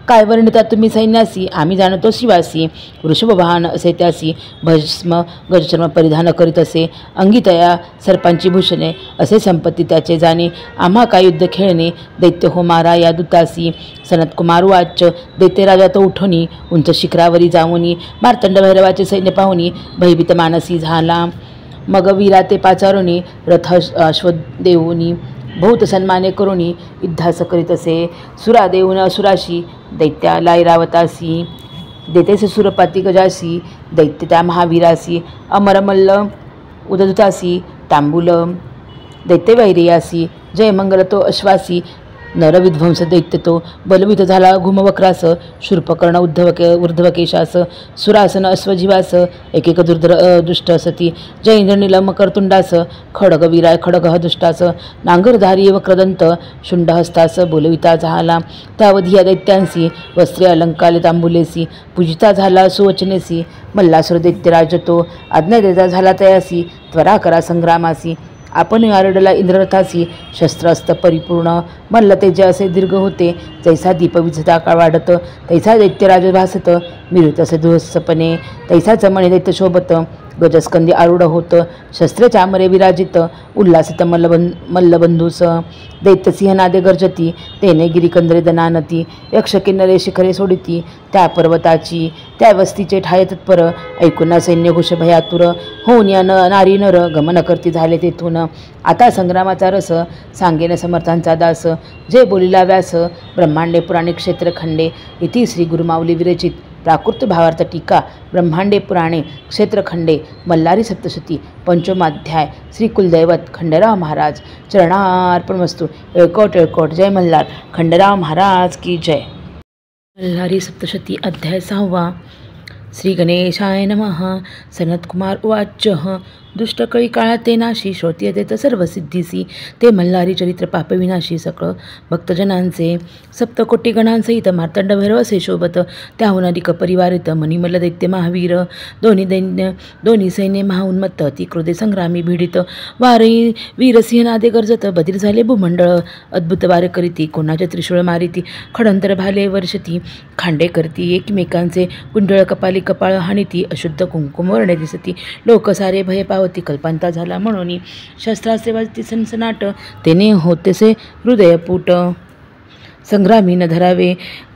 काय वर्णिता तुम्ही सैन्यासी, आम्ही जाणतो शिवासी, वृषभ वाहन असे त्यासी, भस्म गजचर्म परिधान करीत असे, अंगितया सर्पांची भूषणे, असे संपत्ती त्याचे जाणे, आम्हा काय युद्ध खेळणे, दैत्य हो मारा या दूतासी. सनतकुमार वाच. दैत्य राजा तो उठोनी, उंच शिखरावरी जाऊनी, मार्तंड भैरवाचे सैन्य पाहुनी, भयभीत मानसी झाला. मग वीरा ते पाचारुनी, रथ अश्व देऊनी, बहुत सन्माने करुणी, युद्धास करीत असे, सुरा देऊन असुराशी, दैत्याला ऐरावतासी, देतेसे सुरपाती गजासी, दैत्य त्या महावीरासी, अमरमल्ल उददुतासी, तांबूल दैत्यवैर्यासी, जय मंगल तो अश्वासी, नरविध्वंस दैत्य तो, बलवित झाला घुमवक्रास, शूर्पकर्ण ऊर्ध्वकेशास, सुरासन अश्वजीवास, एकेक दुष्ट सती, जय इंद्रनील मकरतुंडास, खडगवीराय खडगह दुष्टास, नांगरधारी वक्रदंत, शुंडहस्तास, बोलविता झाला, त्यावधी या दैत्यांसी, वस्त्रे अलंकाले तांबुलेसी, पूजिता झाला सुवचनेसी, मल्लासुर दैत्यराज तो, आज्ञा देता झाला तयासी, त्वरा करा संग्रामासी, आपण आरडला इंद्ररथासी, शस्त्रास्त्र परिपूर्ण, मल्ल तेज असे दीर्घ होते, तैसा दीप विझता काळ वाढत, तैसा दैत्यराज भासत, मिळत असे दुःसपणे, तैसा चमणे दैत्य शोभत, गजस्कंदी आरूढ होत, शस्त्रे चामरे विराजित, उल्हासित मल्लबंधूस, दैत्यसिंहनादे गर्जती, तेने गिरिकंदरे दनानती, यक्ष किन्नरे शिखरे सोडिती, त्या पर्वताची, त्या वस्तीचे ठाय तत्पर, ऐकुना सैन्य घोष भयातुर, होऊन या नारी नर गमन करती झाले तेथून, आता संग्रामाचा रस, सांगेन समर्थांचा दास, जे बोलिला व्यास, ब्रह्मांडे पुराणे क्षेत्रखंडे, इति श्री गुरुमाऊली विरचित प्राकृत भावार्थ टीका, ब्रह्मांडे पुराणे क्षेत्रखंडे, मल्हारी सप्तशती, पंचमाध्याय, श्री कुलदैवत खंडेराव महाराज चरणार्पणमस्तु. येळकोट येळकोट, जय मल्हार. खंडेराव महाराज की जय. मल्हारी सप्तशती अध्याय 6. श्री गणेशाय नमः. सनतकुमार उवाच. दुष्टकळी काळात ते नाशी श्रोती देत सर्व सिद्धीसी ते मल्हारी चरित्र पापविनाशी सकळ भक्तजनांचे सप्तकोटी गणांसहित मार्तंड भैरवसे शोभत त्याहून अधिक परिवारित मणिमल्ल दैत्य महावीर दोन्ही सैन्य महाउन्मत्त ती क्रोधे संग्रामी भिडित वारई वीरसिंहनादे गर्जत बधीर झाले भूमंडळ अद्भुत वार करीती कोणाचे त्रिशूळ मारिती खडंतर भाले वर्षती खांडे करती एकमेकांचे कुंडळ कपाली कपाळ हानिती अशुद्ध कुंकुम वर्णे दिसती लोक सारे भय पावती कल्पांता झाला म्हणून शस्त्रास्त्रे वाजती सनसनाट तेने होतेसे हृदयपूट संग्रामी न धरावे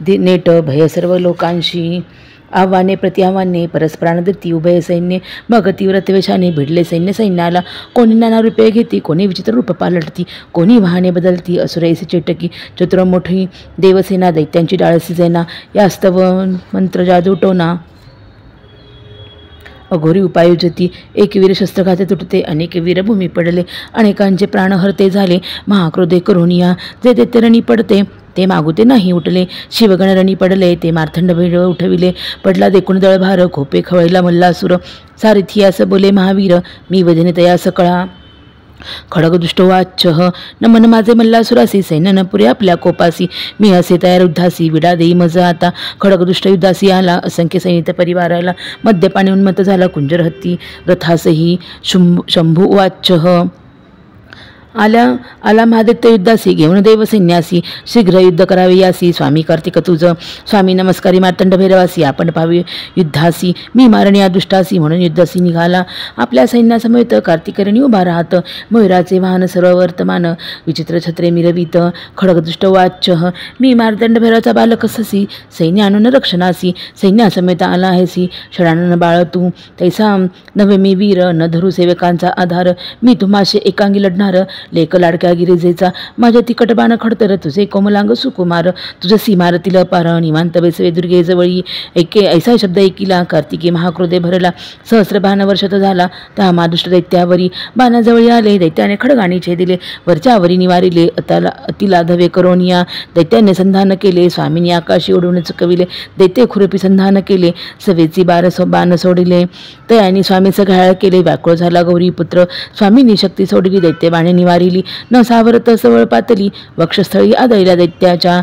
नेट भय सर्व लोकांशी आव्हाने प्रतिआव्हाने परस्परान देती उभय सैन्य मग तीव्र त्वेषाने भिडले सैन्य सैन्याला कोणी नाना रूपे घेती कोणी विचित्र रूप पालटती कोणी वाहने बदलती असुरैसी चेटकी चतुर मोठी देवसेना दैत्यांची डाळसी सेना यास्तव मंत्र जादू टोना अघोरी उपायोजती एक वीर शस्त्रघाते तुटते अनेक वीर भूमी पडले अनेकांचे प्राण हरते झाले महाक्रोधे करुणिया जे ते रणी पडते ते मागुते नाही उठले शिवगण रणी पडले ते मार्तंड भैरव उठविले पडला देखून दळभार खोपे खवळला मल्लासुर सारथी असं बोले महावीर मी वदने तया सकळा खडगदुष्टवाच्य नमन माझे मल्लासुरासी सैन्य न पुरे आपल्या कोपासी मी असे तयार युद्धासी विडा देई मज आता खडगदुष्ट युद्धासी आला असंख्य सैनिक परिवाराला मद्यपाणी उन्मत्त झाला कुंजर हत्ती रथासही शंभू वाच्य आला महादित्य युद्धासी घेऊन देव सैन्यासी शीघ्र युद्ध करावे यासी स्वामी कार्तिक तुझ स्वामी नमस्कारी मार्तंड भैरवासी आपण पाहावे युद्धासी मी मारणी दुष्टासी म्हणून युद्धासी निघाला आपल्या सैन्यासमेत कार्तिकरणी उभा राहत मयुराचे वाहन सर्व वर्तमान विचित्र छत्रे मिरवित खडगदुष्ट वाच्य मी मार्तंड भैरवाचा बालक ससी सैन्य आणून रक्षणासी सैन्यासमेत आला आहेसी षडानन बाळ तू तैसा नवे मी वीर न धरू सेवकांचा आधार मी तुम्हाशी एकांगी लढणार लेक लाडक्या गिरिजेचा माझ्या तिकट बाण खडतर तुझे कोमलांग सुकुमार तुझं सीमारतील अपार निवांत बेसवे दुर्गे जवळी ऐसा शब्द ऐकिला कार्तिकी महाक्रोधे भरला सहस्र बाण वर्षत झाला त्या मादुष्ट दैत्यावरी बाणाजवळी आले दैत्याने खडगाणी छेदिले वरच्यावरी निवारिले अतिला धवे करोनिया दैत्याने संधान केले स्वामींनी आकाशी ओढून चुकविले दैत्य खुरपी संधान केले सवेची बाण सोडिले तयानी स्वामीचं घायाळ केले व्याकुळ झाला गौरी पुत्र स्वामींनी शक्ती सोडली दैत्य बाणे निवारिली न सावरत सवळ पातली वक्षस्थळी आदळल्या दैत्याच्या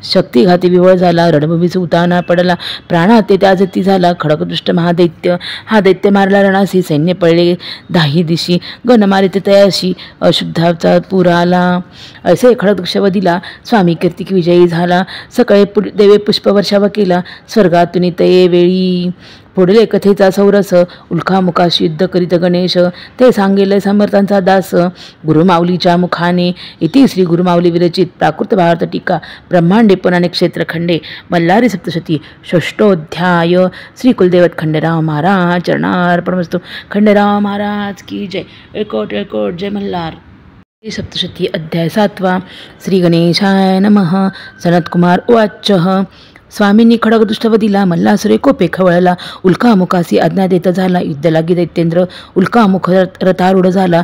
शक्तिघाती विवळ झाला रणभूमीचा उताना पडला प्राणात ते त्याजती झाला खडगदुष्ट महादैत्य हा दैत्य मारला रणासी सैन्य पडले दाही दिशी गण मारित तयाशी अशुद्धाचा पूर आला असे खडगदुष्टवधीला स्वामी कीर्तिक विजयी झाला सकाळी देवे पुष्पवर्षाव केला स्वर्गातून तये वेळी पुढले कथेचा सौरस उल्खामुखाशी युद्ध करीत गणेश ते सांगेल समर्थांचा दास गुरुमाऊलीच्या मुखाने इति श्री गुरुमाऊली विरचित प्राकृत भारत टीका ब्रह्मांडे पुराणे क्षेत्रखंडे मल्हारी सप्तशती षष्ठोध्याय श्री कुलदेवत खंडेराव महाराज चरणार्पणमस्तु खंडेराव महाराज की जय एकोट एकोट जय मल्हार सप्तशती अध्याय 7 श्री गणेशाय नमः सनत्कुमार उवाच स्वामींनी खडगदुष्टवधीला मल्लासुरे कोपे खवळला उल्कामुखासी आज्ञा देत झाला युद्ध लागी दैत्येंद्र उल्कामुख रथारूढ झाला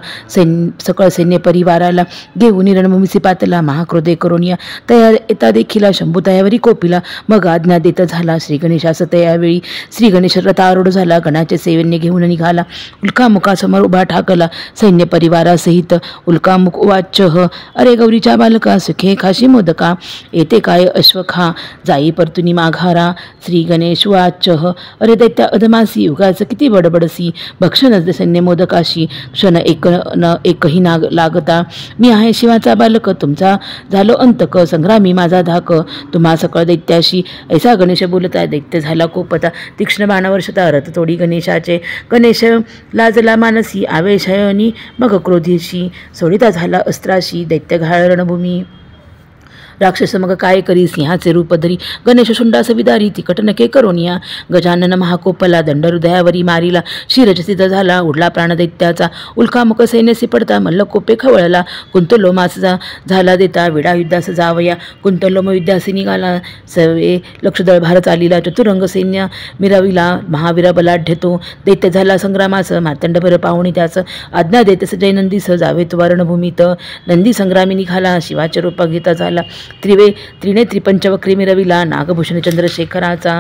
सकळ सैन्य परिवाराला घेऊन रणभूमीसी पातला महाक्रोधे करोनिया तया येता देखील शंभू तयावरी कोपिला मग आज्ञा देत झाला श्री गणेशास तयावेळी श्री गणेश रथारूढ झाला गणाचे सैन्य घेऊन निघाला उल्कामुखासमोर उभा ठाकला सैन्य परिवारासहित उल्कामुख उवाच्य अरे गौरीच्या बालका सुखे खाशी मोदका येते काय अश्वखा जाई तुनी माघारा श्री गणेश वाच्य अरे दैत्या अधमासी युगाचं किती बडबडसी भक्षण सैन्य मोदकाशी क्षण एकही लागता मी आहे शिवाचा बालक तुमचा झालो अंतक संग्रामी माझा धाक तुम्हा सकळ दैत्याशी ऐसा गणेश बोलता दैत्य झाला कोपता तीक्ष्ण बाणावर्षता रथ तोडी गणेशाचे गणेश लाजला मानसी आवेशयनी मग क्रोधीशी सोडिता झाला अस्त्राशी दैत्य घाळ रणभूमी राक्षस मग काय करी सिंहाचे रूप धरी गणेश शुंडास विदारी तिकट नके करोनिया गजानन महाकोपला दंड हृदयावरी मारिला शिरजसिद्ध झाला उडला प्राणदैत्याचा उल्कामुख सैन्यसी पडता मल्ल कोपे खवळला कुंतलोमाचा झाला देता विडा युद्धास जावया कुंतलोम युद्धासी निघाला सवे लक्षदळ भार चालिला चतुरंग सैन्य मिरविला महावीर बलाढ्य दैत्य झाला संग्रामास मार्तंडभर पाहुणी त्यास आज्ञा देतस जय नंदीस जावे तो रणभूमीत नंदी संग्रामी निघाला शिवाचे रूप घेता झाला त्रिनेत्री पंचवक्री मिरविला नागभूषण चंद्रशेखराचा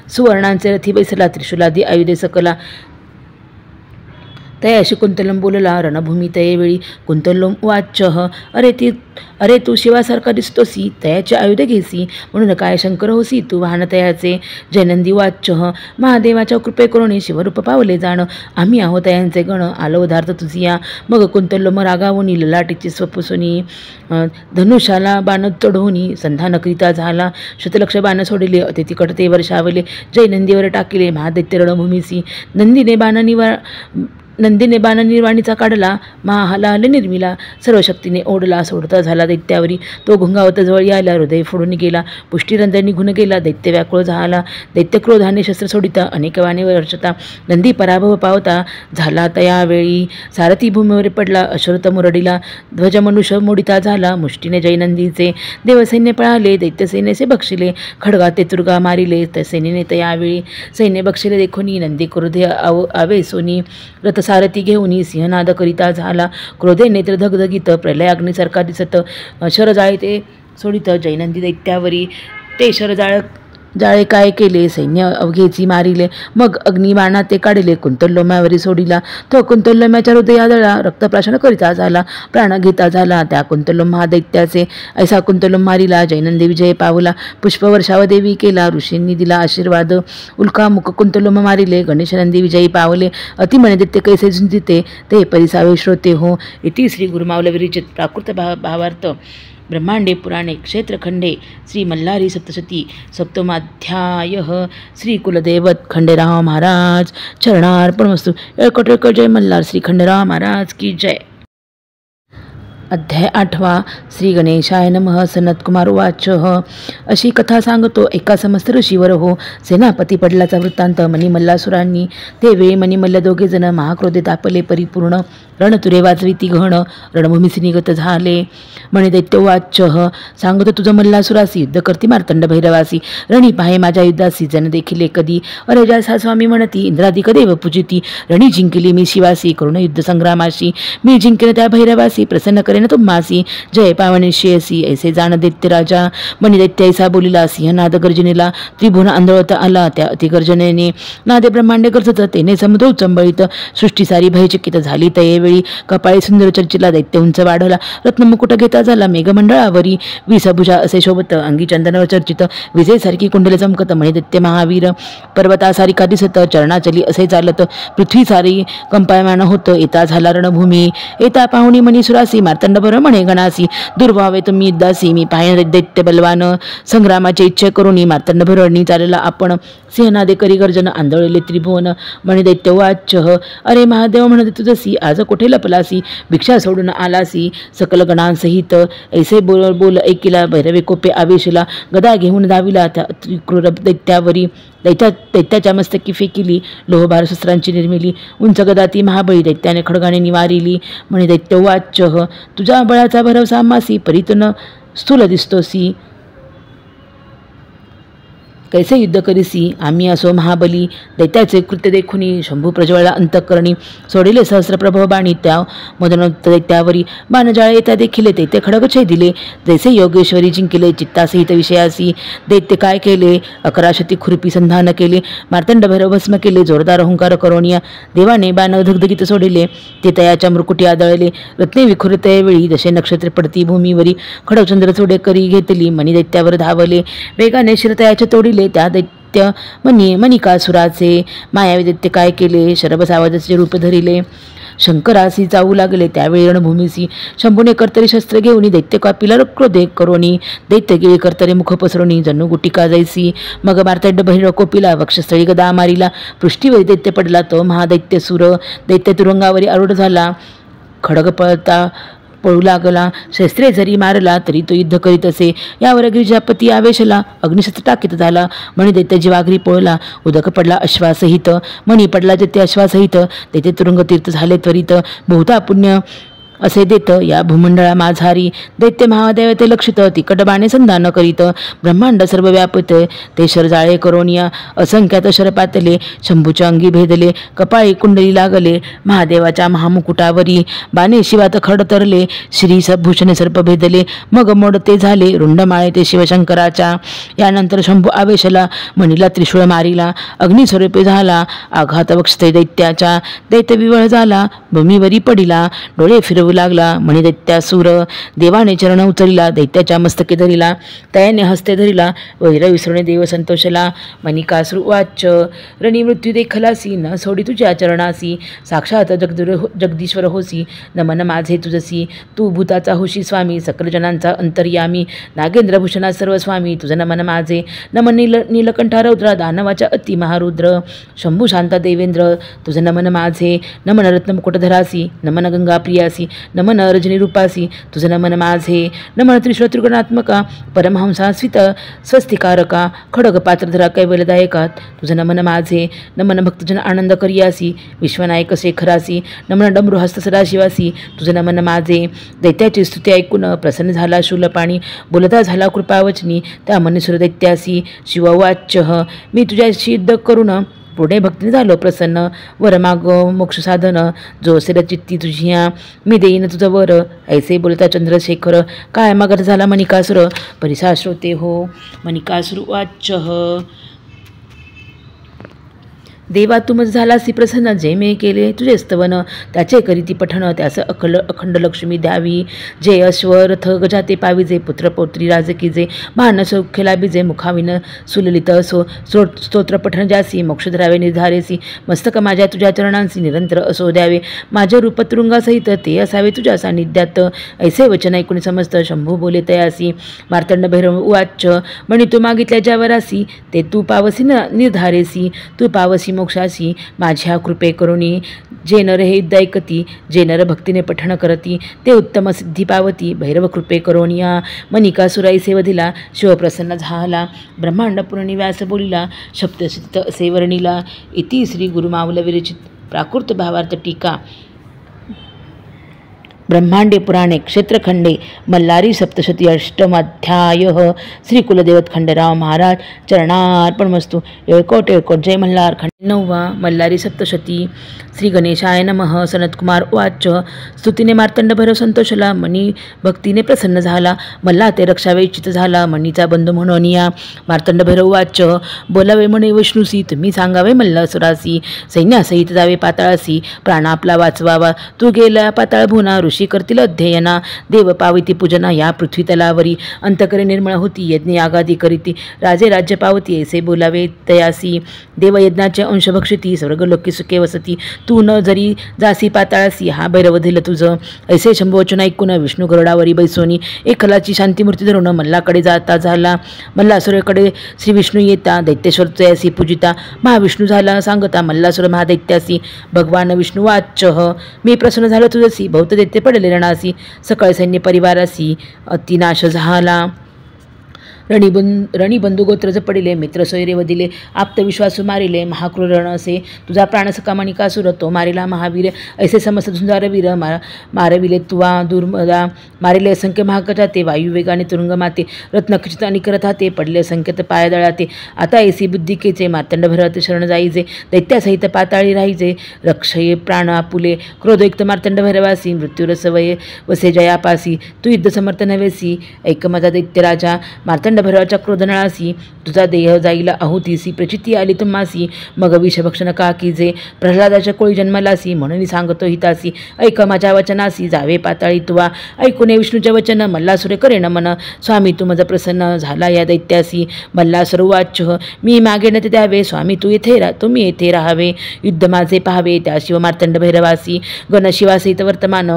सुवर्णांचे रथी बैसला त्रिशूलादी आयुधे सकला तयाशी कुंतलम बोलला रणभूमी तयेवेळी कुंतलोम वाच्य अरे तू शिवासारखा दिसतोसी तयाचे आयुध घेसी म्हणून काय शंकर होसी तू वाहन तयाचे. जयनंदी वाच्य महादेवाच्या कृपे करुणी शिवरूप पावले जाण आम्ही आहो तयांचे गण आलो उदार्थ तुझिया. मग कुंतलोम रागावुनी ललाटीची स्वपुसुनी धनुषाला बाण चढवूनी संधान करिता झाला. शतलक्ष बाण सोडिले अति तिकट ते वर्षावले जयनंदीवर टाकिले महादैत्य रणभूमीसी. नंदीने बाण निर्वाणीचा काढला महालाल निर्मिला सर्व शक्तीने ओढला सोडता झाला दैत्यावरी. तो घुंगावत जवळ यायला हृदय फोडून गेला पुष्टीरंध्र निघून गेला दैत्य व्याकुळ झाला. दैत्य क्रोधाने शस्त्र सोडिता अनेक वाणे वर्षता नंदी पराभव पावता झाला तयावेळी. सारथी भूमीवर पडला अश्रुत मुरडीला ध्वज मनुष्य मोडिता झाला मुष्टीने जयनंदीचे. देवसैन्य पळाले दैत्यसेनेचे बक्षिले खडगा ते तुर्गा मारिले सेनेने तयावेळी. सैन्य बक्षिले देखोनी नंदी क्रोधे आवेसोनी रथ सारथी घेऊनी सिंहनाद करिता झाला. क्रोधे नेत्र धगधगित प्रलयाग्नीसारखा दिसत शरजाळे ते सोडित जयनंदी दैत्यावरी. ते जाळे काय केले सैन्य अवघेची मारिले मग अग्निबाणा ते काढले कुंतलोम्यावरी सोडिला. तो कुंतलोम्याच्या हृदयादळा रक्तप्राशन करिता झाला प्राण घेता झाला त्या कुंतलोम महादैत्याचे. ऐसा कुंतलोम मारिला जयनंदी विजय पावला पुष्पवर्षाव देवी केला ऋषींनी दिला आशीर्वाद. उल्कामुख कुंतलोम मारिले गणेशनंदी विजयी पावले अतिमने दैत्य कैसे झुंजिते ते परिसावे श्रोते हो. इति श्री गुरुमाऊली विरचित प्राकृत भावार्थ ब्रह्मांडे पुराणे क्षेत्रखंडे श्री मल्हारी सप्तशती सप्तमाध्याय. श्री कुलदैवत खंडेराव महाराज चरणार्पणमस्तु. येळकोट जय मल्हार. श्री खंडेराव महाराज की जय. अध्याय 8. श्री गणेशाय नमः. सनतकुमार उवाच. अशी कथा सांगतो एका समस्त ऋषीवर हो. सेनापती पडल्याचा वृत्तांत. मणिमल्लासुरांनी ते वेळी मणिमल्ल दोघे जण महाक्रोधे तापले परिपूर्ण रणतुरे वाजविती घण रणभूमीस निगत झाले. मणिदैत्य उवाच. सांगतो तुझं मल्लासुरासी युद्ध करती मार्तंड भैरवासी. रणी पाहे माझ्या युद्धासी जन देखिले कधी अरे जैसा स्वामी म्हणती इंद्रादिक देव पूजिती. रणी जिंकली मी शिवासी करुण युद्ध संग्रामाशी. मी जिंकेन त्या भैरवासी प्रसन्न करेन तुम्हासी. जय पावने श्रेयसी ऐसे जाण दैत्य राजा. मणिदैत्य ऐसा बोलिला सिंहनाद गर्जनेला त्रिभुवन आंदोळत आला त्या अतिगर्जनेने. नादे ब्रह्मांडे गरजत तेने समुद्र चंबळीत सृष्टी सारी भयचकित झाली तयेवेळी. कपाळी सुंदर चर्चिला दैत्य उंच वाढला रत्नमुकुट घेता झाला मेघमंडळावरी. विसभुजा असे शोभत अंगी चंदनावर चर्चित विजेसारखी कुंडले चमकत मणिदैत्य महावीर. पर्वतासारिका दिसत चरणाचली असे चालत पृथ्वी सारी कंपायमान होत. येता झाला रणभूमी येता पाहुणी मणिसुरासी मार्तंड भर म्हणे गणासी. दुर्भावे तुम्ही युद्धासी मी पाहिन दैत्य बलवान. संग्रामाचे इच्छे करुणी मार्तंड भरणी चालला आपण. सिंहनादे करी गर्जन आंदोळले त्रिभुवन. मणिदैत्य वाच. अरे महादेव म्हणते तुझसी आज कुठे लपलासी. भिक्षा सोडून आलासी सकल गणांसहित. ऐसे बोल ऐकिला भैरवे कोपे आवेशला. गदा घेऊन धाविला त्या क्रूर दैत्यावरी. दैत्याच्या मस्तकी फेकिली लोहभार शस्त्रांची निर्मिली. उंच गदा ती महाबळी दैत्याने खडगाने निवारिली. म्हणे दैत्य वाच. तुझ्या बळाचा भरवसा आम्हासी परितून स्थूल दिसतोसी. कैसे युद्ध करीसी आम्ही असो महाबली. दैत्याचे कृत्य देखुनी शंभू प्रज्वळला अंतःकरणी. सोडिले सहस्रप्रभव बाणी त्या मदनोत्त दैत्यावरी. बाणजाळे येता देखिले दैत्य खडग छेदिले. जैसे योगेश्वरी जिंकिले चित्तासहित विषयासी. दैत्य काय केले अकराशती खुरपी संधान केले. मार्तंड भैरव भस्म केले जोरदार हुंकार करोनिया. देवाने बाण धगधगित सोडिले ते तयाच्या मृकुटी आदळले. रत्ने विखुरते वेळी जसे नक्षत्र पडती भूमीवरी. खडगचंद्र चोडे करी घेतली मणी दैत्यावर धावले. वेगाने शिरतयाच्या तोडिले त्या दैत्य मणिकासुराचे. मायावी दैत्य काय केले शरभसावजाचे रूप धरिले. शंकरासी जाऊ लागले त्यावेळी रणभूमीसी. शंभूने कर्तरी शस्त्र घेऊन दैत्य कापिला क्रोधे करोनी. दैत्य गिळी कर्तरे मुख पसरोनी जणू गुटिका जायसी. मग मार्तंड भैरव कोपिला वक्षस्थळी गदा मारिला. पृष्ठीवरी दैत्य पडला तो महादैत्य सुर. दैत्य तुरुंगावरी आरूढ झाला. खडग पळू लागला. शस्त्रे जरी मारला तरी तो युद्ध करीत असे. यावर गिरिजापती आवेशला अग्निशस्त्र टाकीत झाला. मणी दैत्य जीवाग्री पळला. उदक पडला अश्वासहित. मणी पडला दैत्य अश्वासहित. दैत्य तुरुंग तीर्थ झाले त्वरित. बहुता पुण्य असे देत या भूमंडळा माझारी दैत्य महादेव ते लक्षित तिकट बाणे संधान करीत ब्रह्मांड सर्व व्यापित ते शरजाळे करोनिया असंख्यात शरपातले शंभूच्या अंगी भेदले कपाळी कुंडली लागले महादेवाच्या महामुकुटावरी बाणे शिवात खड तरले श्री भूषणे सर्प भेदले मग मोडते झाले रुंडमाळे ते शिवशंकराच्या यानंतर शंभू आवेशला मणीला त्रिशूळ मारिला अग्निस्वरूपी झाला आघात वक्षते दैत्याच्या दैत्य विवळ झाला भूमीवरी पडिला डोळे फिरवू लागला मणी दैत्यासूर देवाने चरण उचलिला दैत्याच्या मस्तके धरिला तयाने हस्ते धरिला वैर विसरणे देव संतोषला मणिकासूर वाच रणी मृत्यू देखलासी न सोडी तुझ्या चरणासी साक्षात जगदीश्वर होसी नमन माझे तुझसी तू भूताचा होशी स्वामी सकल जनांचा अंतर्यामी नागेंद्रभूषणा सर्व स्वामी तुझं नमन माझे नमन नीलकंठा रौद्र दानवाच्या अति महारुद्र शंभू शांता देवेंद्र तुझं नमन माझे नमन रत्नमुकुटधरासी नमन गंगा प्रियासी नमन रजनी रूपासी तुझं नमन माझे नमन त्रिशूळ त्रिगुणात्मका परमहंसा स्वित स्वस्तिकारका खडग पात्रधरा कैवल्यदायका तुझं नमन माझे नमन भक्तजन आनंद करियासी विश्वनायक शेखरासी नमन डमरुहस्त सदाशिवासी तुझं नमन माझे दैत्याची स्तुती ऐकून प्रसन्न झाला शूलपाणी बोलता झाला कृपावचनी त्या मनुसुर दैत्यासी शिववाच मी तुझ्याशी युद्ध करून पुढे भक्तीने झालो प्रसन्न वर माग मोक्ष साधन जो असेल चित्ती तुझिया मी देईन तुझं वर ऐसे बोलता चंद्रशेखर काय मागत झाला मणिकासूर परिसा श्रोते हो मणिकासूर वाच देवा तू मज झालासी प्रसन्न जे मे केले तुझे स्तवन त्याचे करीती पठण त्यास अखंड लक्ष्मी द्यावी जे अश्वरथ गजाते पाविजे पुत्रपौत्री राजकीजे मान सौख्य लाभिजे मुखाविन सुललित असो स्तोत्र पठण जासी मोक्ष धरावे निर्धारेसी मस्तक माझ्या तुझ्या चरणांसी निरंतर असो द्यावे माझ्या रूप तुरुंगासहित ते असावे तुझ्या सानिध्यात ऐसे वचन ऐकून समस्त शंभू बोले तयासी मार्तंड भैरव वाच म्हणी तू मागितल्या ज्यावरासी ते तू पावसी निर्धारेसी तू पावसी मोक्षासी माझ्या कृपे करुणी जे नर हे युद्ध ऐकती जे नर भक्तीने पठण करती ते उत्तम सिद्धी पावती भैरव कृपे करोनिया मणिकासुराई सेवधिला शिवप्रसन्न झाला ब्रह्मांड पुरणी व्यास बोलिला शब्दसिद्ध असे वर्णिला इति श्री गुरुमावल विरचित प्राकृत भावार्थ टीका ब्रह्मांडे पुराणे क्षेत्रखंडे मल्लारी सप्तशती अष्टमाध्याय श्री कुलदेवत खंडेराव महाराज चरणार्पणमस्तु येळकोट जय मल्हार खंड 9वा मल्लारी सप्तशती श्री गणेशाय नमः सनतकुमार उवाच स्तुतीने मार्तंड भैरव संतोषला मनी भक्तीने प्रसन्न झाला मल्ला ते रक्षावे इच्छित झाला मनीचा बंधू म्हणून या मार्तंड भैरव उवाच बोलावे म्हणे विष्णुसी तुम्ही सांगावे मल्लासुरासी सैन्यासहित जावे पाताळासी प्राण आपला वाचवावा तू गेला पाताळ भुना ऋषी करतील अध्ययना देव पाविती पूजना या पृथ्वी तलावरी अंतकरे निर्मळ होती यज्ञ यागादी करीती राजे राज्य पावती ऐसे बोलावे तयासी देवयज्ञाचे अंश भक्षिती स्वर्गलोकी सुखे वसती तू न जरी जासी पाताळासी हा भैरव दिल तुझं ऐसे शंभुवचन ऐकून विष्णू गरुडावरी बैसोनी एकलाची शांतीमूर्ती धरून मल्लाकडे जाता झाला मल्लासुराकडे श्री विष्णू येता दैत्येश्वर तयासी पूजिता महाविष्णू झाला सांगता मल्लासुर महादैत्यासी भगवान विष्णू वाच मी प्रसन्न झालो तुझसी बहुत दैत्य पडले रणासी सकळ सैन्य परिवारासी अतिनाश झाला रणिबंधू गोत्रज पडिले मित्र सोयरे वदिले आप्तविश्वासू मारिले महाक्रूर रण असे तुझा प्राणसखा मणिकासूर तो मारिला महावीर ऐसे समस्त झुंजार वीर मारविले तुवा दुर्मदा मारिले असंख्य महाकटाते वायुवेगाने तुरुंग माते रत्नखचित अनिकरत हाते पडले असंख्यत पाय दळाते आता ऐसी बुद्धिकेचे मार्तंड भैरव शरण जाईजे दैत्यासहित पाताळी राहीजे रक्षये प्राण आपुले क्रोधयुक्त मार्तंड भैरवासी मृत्यूरस वये वसे जयापासी तू युद्ध समर्थ नव्हेसी ऐक माझा दैत्यराजा मार्तंड भैरवाच्या क्रोधनळासी तुझा देह जाईला आहुतीसी प्रचिती आली तुम्हासी मग विषभक्षण का कीजे प्रल्हादाच्या कोळी जन्मलासी म्हणून सांगतो हितासी ऐक माझ्या वचनासी जावे पाताळी तुवा ऐकून विष्णूचे वचन मल्लासुरे करे नमन स्वामी तू माझा प्रसन्न झाला या दैत्यासी मल्लासुर वाच मी मागे न ते द्यावे स्वामी तू तुम्ही येथे राहावे युद्ध माझे पाहावे त्याशिव मार्तंड भैरवासी गणशिवासहित वर्तमान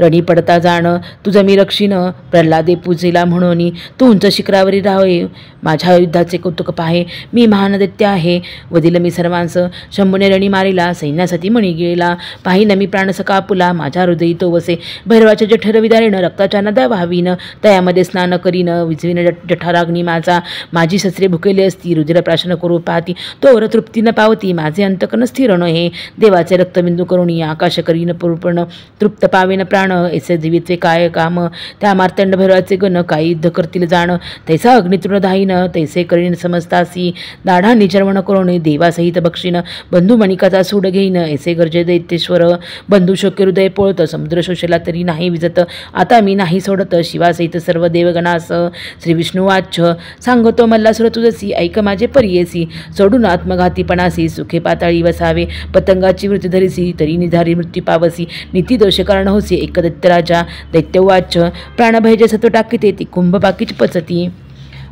रणी पडता जाण तुझं मी रक्षीन प्रल्हादे पूजेला म्हणून तू उंच शिखरावरी राहावे माझ्या युद्धाचे कौतुक पाहे मी महान दैत्य आहे वदिल मी सर्वांस शंभूने रणी मारिला सैन्यासाठी मणी गेला पाहिन मी प्राणसखा आपुला माझ्या हृदयी तो वसे भैरवाच्या जठर विदारीन रक्ताच्या नद्या व्हावीन तयामध्ये स्नान करीन विझवीन जठराग्नी माझी शस्त्रे भुकेली असती रुधिर प्राशन करू पाहती तोवर तृप्ती न पावती माझे अंतकन स्थिर न हे देवाचे रक्तबिंदू करून आकाश करीन पूर्ण तृप्त पावेन प्राण प्राण ऐसे दिवित्वे काय काम त्या मार्तंड भैरवाचे गण काही युद्ध करतील जाण तैसा अग्नितृण धाईन तैसे करीन समजतासी दाढा निचर्वण करून देवासहित बक्षीन बंधू मणिकाचा सूड घेईन ऐसे गरजे दैत्येश्वर बंधू शोक्य हृदय पोळत समुद्र शोषला तरी नाही विजत आता मी नाही सोडत शिवासहित सर्व देवगणास श्री विष्णुवाच सांगतो मल्लासुर तुझसी ऐक माझे परियेसी सोडून आत्मघातीपणासी सुखे पाताळी वसावे पतंगाची वृत्ती धरिसी तरी निधारी मृत्यू पावसी नीती दोष कारण होसी एक दैत्यराजा दैत्यवाच प्राणभयजे सत्व टाकीते ती कुंभ पाकीच पचती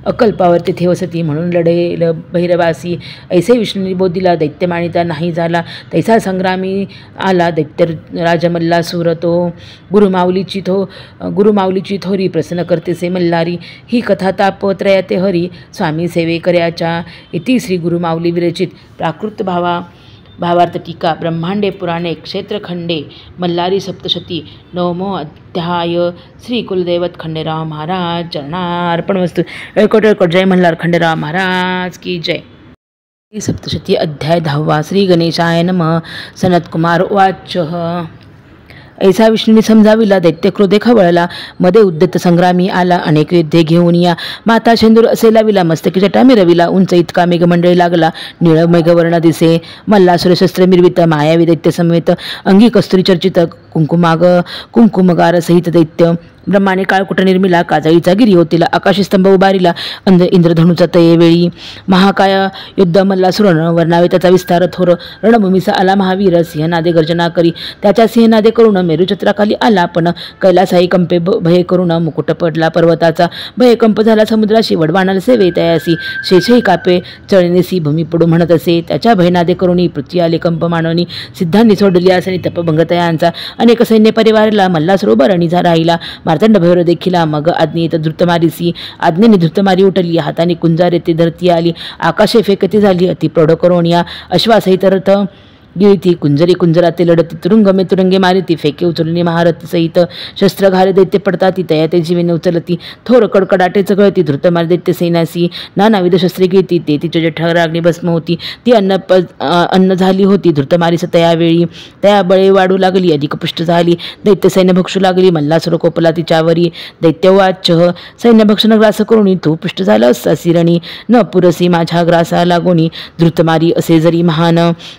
अकल्पावर तेथे वसती म्हणून लढेल भैरवासी ऐसे विष्णूंनी बोध दिला दैत्य मानिता नाही झाला तैसा संग्रामी आला दैत्य राजा मल्लासूर तो गुरुमाऊलीची थोरी प्रसन्न करतेसे मल्हारी ही कथा तापत्रयाते हरी स्वामी सेवे कर्याच्या इति श्री गुरुमाऊली विरचित प्राकृत भावार्थ टीका ब्रह्मांडे पुराणे क्षेत्रखंडे मल्लारी सप्तशती नवमो अध्याय श्री कुलदैवत खंडेराव महाराज चरणार्पणमस्तु। ऐकोट जय मल्हार खंडेराव महाराज की जय। सप्तशती अध्याय 10 श्री गणेशाय नमः। सनतकुमार उवाच ऐसा विष्णूने समजाविला दैत्य क्रोधे खवळला मध्ये उद्यत संग्रामी आला अनेक युद्धे घेऊन या माता शेंदूर असे लाविला मस्तकी जटा मिरविला उंच इतका मेघमंडळी लागला निळ मेघवर्ण दिसे मल्लासुर शस्त्र मिरवित मायावी दैत्य समेत अंगी कस्तुरी चर्चित कुंकुमगार सहित दैत्य ब्रह्माने काळकुट निर्मिला काजळीचा गिरी होतीला आकाशी स्तंभ उभारिला इंद्रधनुचा तयेवेळी महाकाय युद्ध मल्लासुर वर्णावे त्याचा विस्तार थोर रणभूमीचा आला महावीर सिंहनादे गर्जना करी त्याच्या सिंहनादे करून मेरुचत्राखाली आला पण कैलासाई कंपे भय करून मुकुट पडला पर्वताचा भयकंप झाला समुद्राशी वडवाणाला सेवे तयासी शेषही कापे चळणेसी भूमी पडू म्हणत असे त्याच्या भयनादे करुणी पृथ्वी आले कंप मानवनी सिद्धांनी सोडली असनी तपभंग तयांचा अनेक सैन्य परिवारला मल्लासुर बरणी राहिला मार्तंड भैरव देखिला मग आज्ञेत धृतमारीसी आज्ञेने धृतमारी उठली हाताने कुंजारे ते धरती आली आकाशे फेकती झाली अति प्रौढ करून या अश्वासहित रथ गिळती कुंजरी कुंजराते लढती तुरुंगमे तुरुंगे मारिती फेके उचलणी महारथ सहित शस्त्र घाले दैत्य पडताती तया ते जीवेने उचलती थोर कडकडाटे चगळती धृतमार दैत्य सैनासी नानाविध शस्त्रे गिळती ते तिच्या जठराग्नी भस्म होती ती अन्न झाली होती धृतमारीस तयावेळी तया बळे वाढू लागली अधिक पुष्ट झाली दैत्य सैन्य भक्षू लागली मल्लासुर कोपला तिच्यावरी दैत्यवाच सैन्य भक्षण ग्रास करुणी तू पुष्ट झाला असता सिरणी न पुरसी माझ्या ग्रासा लागोनी धृतमारी असे जरी महान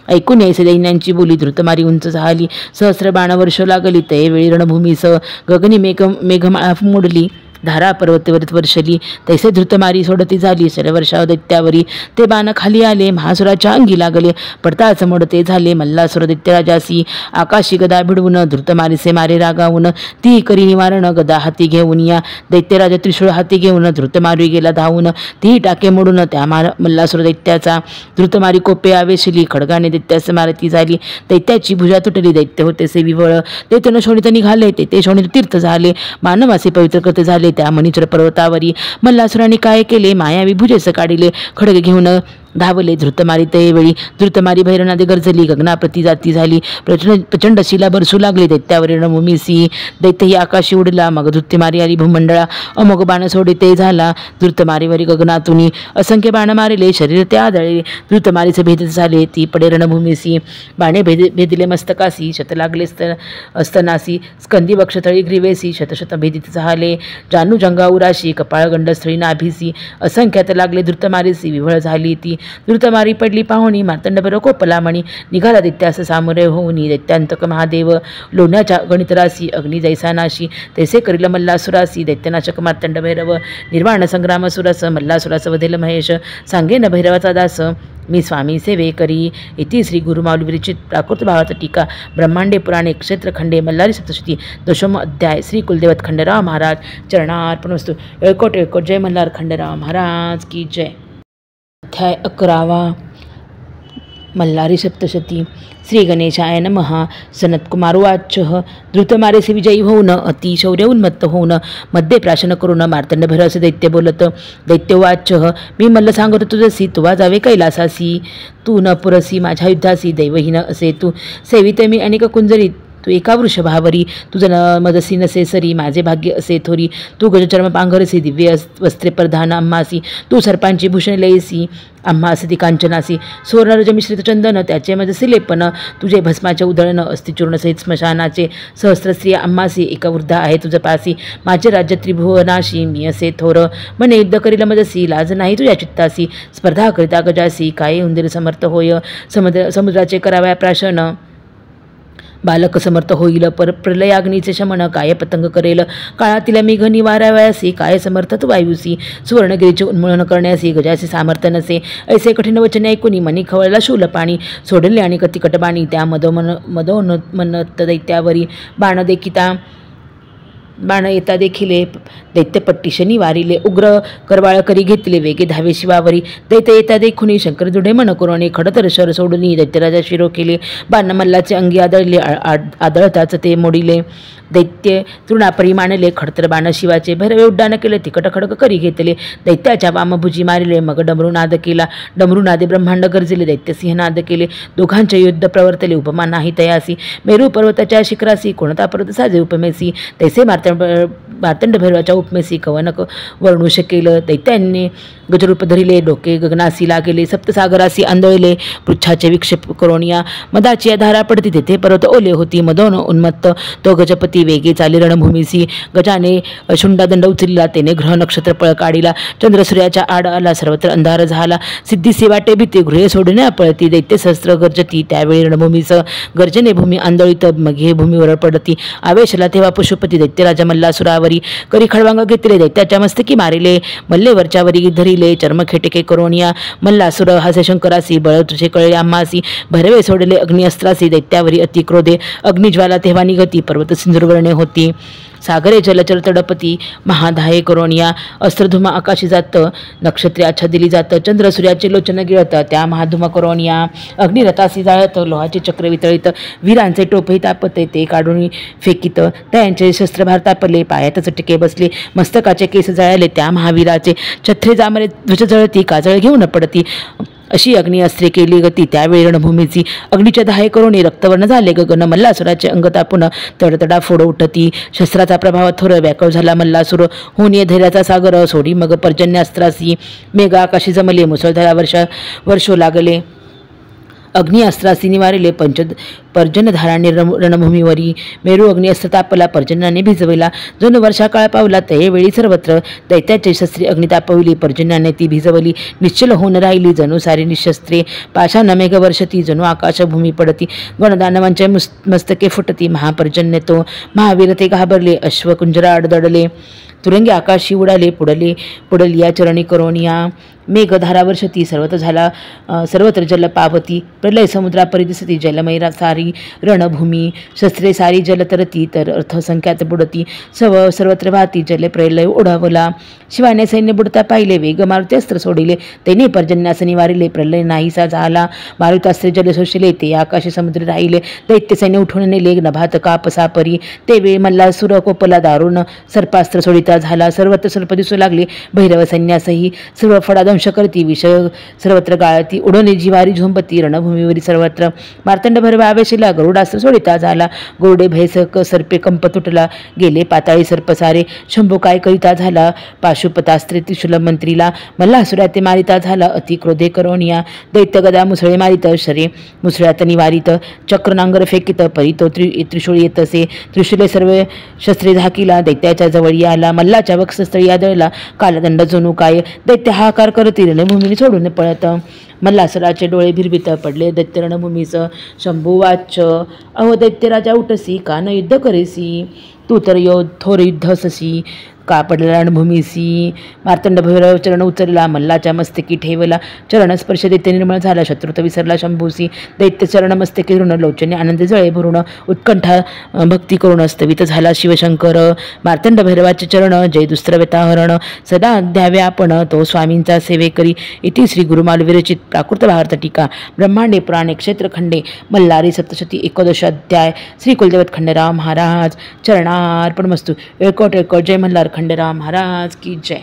ऐकून दैन्यांची बोली धृतमारी उंच झाली सहस्र बाण वर्ष लागली तैवेळी रणभूमीस गगनी मेघमाळा मोडली धारा पर्वतवरीत वर्षली तैसे धृतमारी सोडती झाली शरवर्षाव दैत्यावरी ते बाण खाली आले महासुराच्या अंगी लागले पडताच मोडते झाले मल्लासुर दैत्यराजासी आकाशी गदा भिडवून धृतमारीसे मारे रागावून ती करी निवारण गदा हाती घेऊन या दैत्यराजा त्रिशूळ हाती घेऊन धृतमारी गेला धावून ती टाके मोडून त्या मल्लासुर दैत्याचा धृतमारी कोपे आवेशली खडगाने दैत्यास मारती झाली दैत्याची भुजा तुटली दैत्य होतेसे विवळ दैत्यन शोणित निघाले ते शोणित तीर्थ झाले मानवासे पवित्र करते झाले त्या मणिचर पर्वतावरी मल्लासुराने काय केले मायावी भुजेस काढिले खडग घेऊन धावले धृतमारी तयेवेळी धृतमारी भैरवनादे गरजली गगनाप्रती जाती झाली प्रचंड शिला बरसू लागली दैत्यावरी रणभूमीसी दैत्य ही आकाशी उडला मग धृत्यमारी आली भूमंडळा अमोघ बाण सोडी ते झाला धृतमारीवरी गगनातुनी असंख्य बाण मारिले शरीर ते आदळे धृतमारीचे भेदित झाले ती पडे रणभूमीसी बाणे भेदिले मस्तकासी शत लागले स्तनासी स्कंदी वक्षतळी ग्रीवेसी शतशत भेदित झाले जानू जंगाउराशी कपाळ गंडस्थळी नाभिसी असंख्यात लागले धृतमारीसी विवळ झाली ती धृतमारी पडली पाहुणी मार्तंड भैरव कोपला मणी निघाला दैत्यास सामोरे होऊनी दैत्यांतक महादेव लोण्याच्या गणितरासी अग्नी जैसानाशी तैसे करील मल्लासुरासी दैत्यनाशक मार्तंड भैरव निर्वाण संग्राम सुरस मल्लासुरास वधेल महेश सांगेन भैरवाचा दास मी स्वामी सेवे करी इति श्री गुरुमाऊली विरचित प्राकृत भावार्थ टीका ब्रह्मांडे पुराणे क्षेत्रखंडे मल्लारी सप्तशती 10 अध्याय श्री कुलदैवत खंडेराव महाराज चरणार्पणमस्तु। ऐकोट जय मल्हार खंडेराव महाराज की जय। अध्याय 11 मल्लारी सप्तशती श्री गणेशाय नमः। सनतकुमार उवाच धृतमारेसी विजयी होऊन अति शौर्य उन्मत्त होऊन मध्ये प्राशन करून मार्तंड भैरव असे दैत्य बोलत दैत्यवाच मी मल्ल सांगत तुझसी तुवा जावे कैलासासी तू न पुरसी माझ्या युद्धासी दैवहीन असे तू सेविते मी अनेक कुंजरीत तू एका वृषभावरी तुझं मदसी नसे सरी माझे भाग्य असे थोरी तू गजचर्म पांघरसी दिव्य वस्त्रे प्रधान आम्हासी तू सर्पांची भूषण लयसी आम्हा असती कांचनासी सुवर्णरज मिश्रित चंदन त्याचे मजसी लेपन तुझे भस्माचे उधळण अस्थिचूर्ण सहित स्मशानाचे सहस्रस्त्रिया आम्हासी एका वृद्धा आहे तुझ पासी माझे राज्य त्रिभुवनाशी मी असे थोर मने युद्ध करील मजसी लाज नाही तुझ्या चित्तासी स्पर्धा करिता गजासी काय उंदीर समर्थ होय समुद्राचे कराव्या प्राशन बालक समर्थ होईल प्रलयाग्नीचे शमन काय पतंग करेल काळातील मेघ निवारावयासी काय समर्थ तू वायुसी सुवर्णगिरीचे उन्मूलन करण्यासी गजाचे सामर्थ्य नसे ऐसे कठीण वचने ऐकून मनी खवळला शूल पाणी सोडले आणि कतिकट बाणी त्या मदोन्मत्त दैत्यावरी बाण येता देखिले दैत्यपट्टी शनी वारिले उग्र करवाळ करी घेतले वेगे धावे शिवावरी दैत्य येता देखुनी शंकर जुडे मन करोणे खडतर शर सोडून दैत्यराजा शिरो केले बाण मल्लाचे अंगी आदळले आदळताच ते मोडिले दैत्य तृणापरी मानले खडतर बाण शिवाचे भैरवे उड्डाण केले तिकट खडक करी घेतले दैत्याच्या वामभुजी मारिले मग डमरुनाद केला डमरुनादे ब्रह्मांड गरजले दैत्य सिंहनाद केले दोघांचे युद्ध प्रवर्तले उपमा नाही तयासी मेरू पर्वताच्या शिखरासी कोणता पर्वत साजे उपमेसी तैसे मार्तंड भैरवाच्या उपमेसी कवनक वर्णू शकेल दैत्यांनी गजरूप धरिले डोके गगनासी लागले सप्तसागरासी आंदळले पृच्छाचे विक्षेप करोनिया मदाची धारा पडती तेथे पर्वत ओले होती मदोन उन्मत्त तो गजपती वेगे चाली रणभूमीसी गजाने शुंडादंड उचलला तेने ग्रह नक्षत्र पळ काढिला चंद्रसूर्याच्या आड आला सर्वत्र अंधार झाला सिद्धीसी वाटे भीती गृहे सोडणे पळती दैत्य सहस्त्र गर्जती त्यावेळी रणभूमीस गर्जने भूमी आंदोळीत मघे भूमीवर पडती आवेशला तेव्हा पशुपती दैत्यराजा मल्लासुरावरी करी खळवांग घेतले दैत्याच्या मस्तकी मारिले मल्लेवरच्या वरी धरिले चर्मखेटके करोनिया मल्लासुर हासे शंकरासी बळ तुझे कळले आम्हासी भरवे सोडले अग्नि अस्त्रासी दैत्यावरी अति क्रोधे अग्निज्वाला तेव्हा निगती पर्वत सिंधुर्वर्णे होती सागरे जलचर तडपती महाधाये करोनिया अस्त्रधुमा आकाशी जात नक्षत्रे आच्छादिली जात चंद्र सूर्याचे लोचन गिळत त्या महाधुमा करोनिया अग्निरथासी जाळत लोहाचे चक्र वितळीत वीरांचे टोपही तापते ते काढून फेकीत त्यांचे शस्त्रभार तापले पायात चटके बसले मस्तकाचे केस जळाले त्या महावीराचे छत्रे जामरे ध्वज जळती काजळ घेऊन पडती अशी अग्नी अस्त्रे केली गती त्यावेळी रणभूमीची अग्नीच्या धाये करोनी रक्तवर्ण झाले गगन मल्लासुराचे अंग तापून तडतडा फोड उठती शस्त्राचा प्रभाव थोर व्याकळ झाला मल्लासुर होऊन धैर्याचा सागर सोडी मग पर्जन्यास्त्रासी मेघ आकाशी जमले मुसळधारा वर्षो लागले अग्नि अस्त्रासी निवारिले पर्जन्यधाराने रणभूमीवरी मेरू अग्नि अस्त्र तापला पर्जन्याने भिजविला जणू वर्षा काळ पावला त्यावेळी सर्वत्र दैत्याचे शस्त्रे अग्नि तापविली पर्जन्याने ती भिजवली निश्चल होऊन राहिली जणू सारी निशस्त्रे पाशान मेघ वर्षती जणू आकाशभूमी पडती गणदानवांच्या मस्तके फुटती महापर्जन्य तो महावीर ते घाबरले अश्वकुंजरा अडदडले तुरंगी आकाशी उडाले पुडलिया चरणी करोनिया मेघधारा वर्षती सर्वत्र जल पावती प्रलय समुद्रापरी दिसती जलमय सारी रणभूमी शस्त्रे सारी जलतरती तर अर्थसंख्यात बुडती सर्वत्र वाहती जल प्रलय ओढावला शिवाने सैन्य बुडता पाहिले वेग मारुती अस्त्र सोडिले त्याने पर्जन्यास निवारिले प्रलय नाहीसा झाला मारुतास्त्रे जल शोषले ते आकाशी समुद्र राहिले दैत्य सैन्य उठून नेले नभात कापसापरी ते वेळ मल्लासुर कोपला दारुण सर्पास्त्र सोडिता झाला सर्वत्र सर्प दिसू लागले भैरव सैन्यासही सर्व फडादंश करती विष सर्वत्र गाळती उडवणे जिवारी झोंबती रणभूमीवरी सर्वत्र मार्तंड भैरव आवेशला गरुडास्त्र सोडिता झाला गोरडे भैसक सर्पे कंप तुटला गेले पाताळी सर्प सारे शंभू काय करिता झाला पाशुपतास्त्रे त्रिशूल मंत्रीला मल्लासुरा ते मारिता झाला अति क्रोधे करोनिया दैत्य गदा मुसळे मारित शरे मुसळ्यात निवारित चक्र नांगर फेकित परितो त्रिशूळ येतसे त्रिशूले सर्व शस्त्रे झाकीला दैत्याच्या जवळी आला मल्लाच्या वक्षस्थळी आदळला कालदंड जणू काय दैत्य हाकार करती रणभूमीने सोडून पळत मल्लासुराचे डोळे भिरभित पडले दैत्य रणभूमीच शंभू वाच अहो दैत्यराजा उठसी का न युद्ध करेसी तू तर थोर युद्धससी का पडला रणभूमीसी मार्तंड भैरव चरण उचलला मल्लाच्या मस्तकी ठेवला चरणस्पर्श दैत्य निर्मळ झाला शत्रुत विसरला शंभूसी दैत्य चरण मस्तकी ऋण लोचने आनंद जळे भरून उत्कंठा भक्ती करून स्तवित झाला शिवशंकर मार्तंड भैरवाचे चरण जय दुस्त्रव्यताहरण सदा द्यावे आपण तो स्वामींचा सेवेकरी इति श्री गुरुमाल विरचित प्राकृत भारत टीका ब्रह्मांडे पुराणे क्षेत्रखंडे मल्लारी सप्तशती 11 अध्याय श्री कुलदेवत खंडेराव महाराज चरणार्पणमस्तु एकोट जय मल्हार खंडेराव महाराज की जय।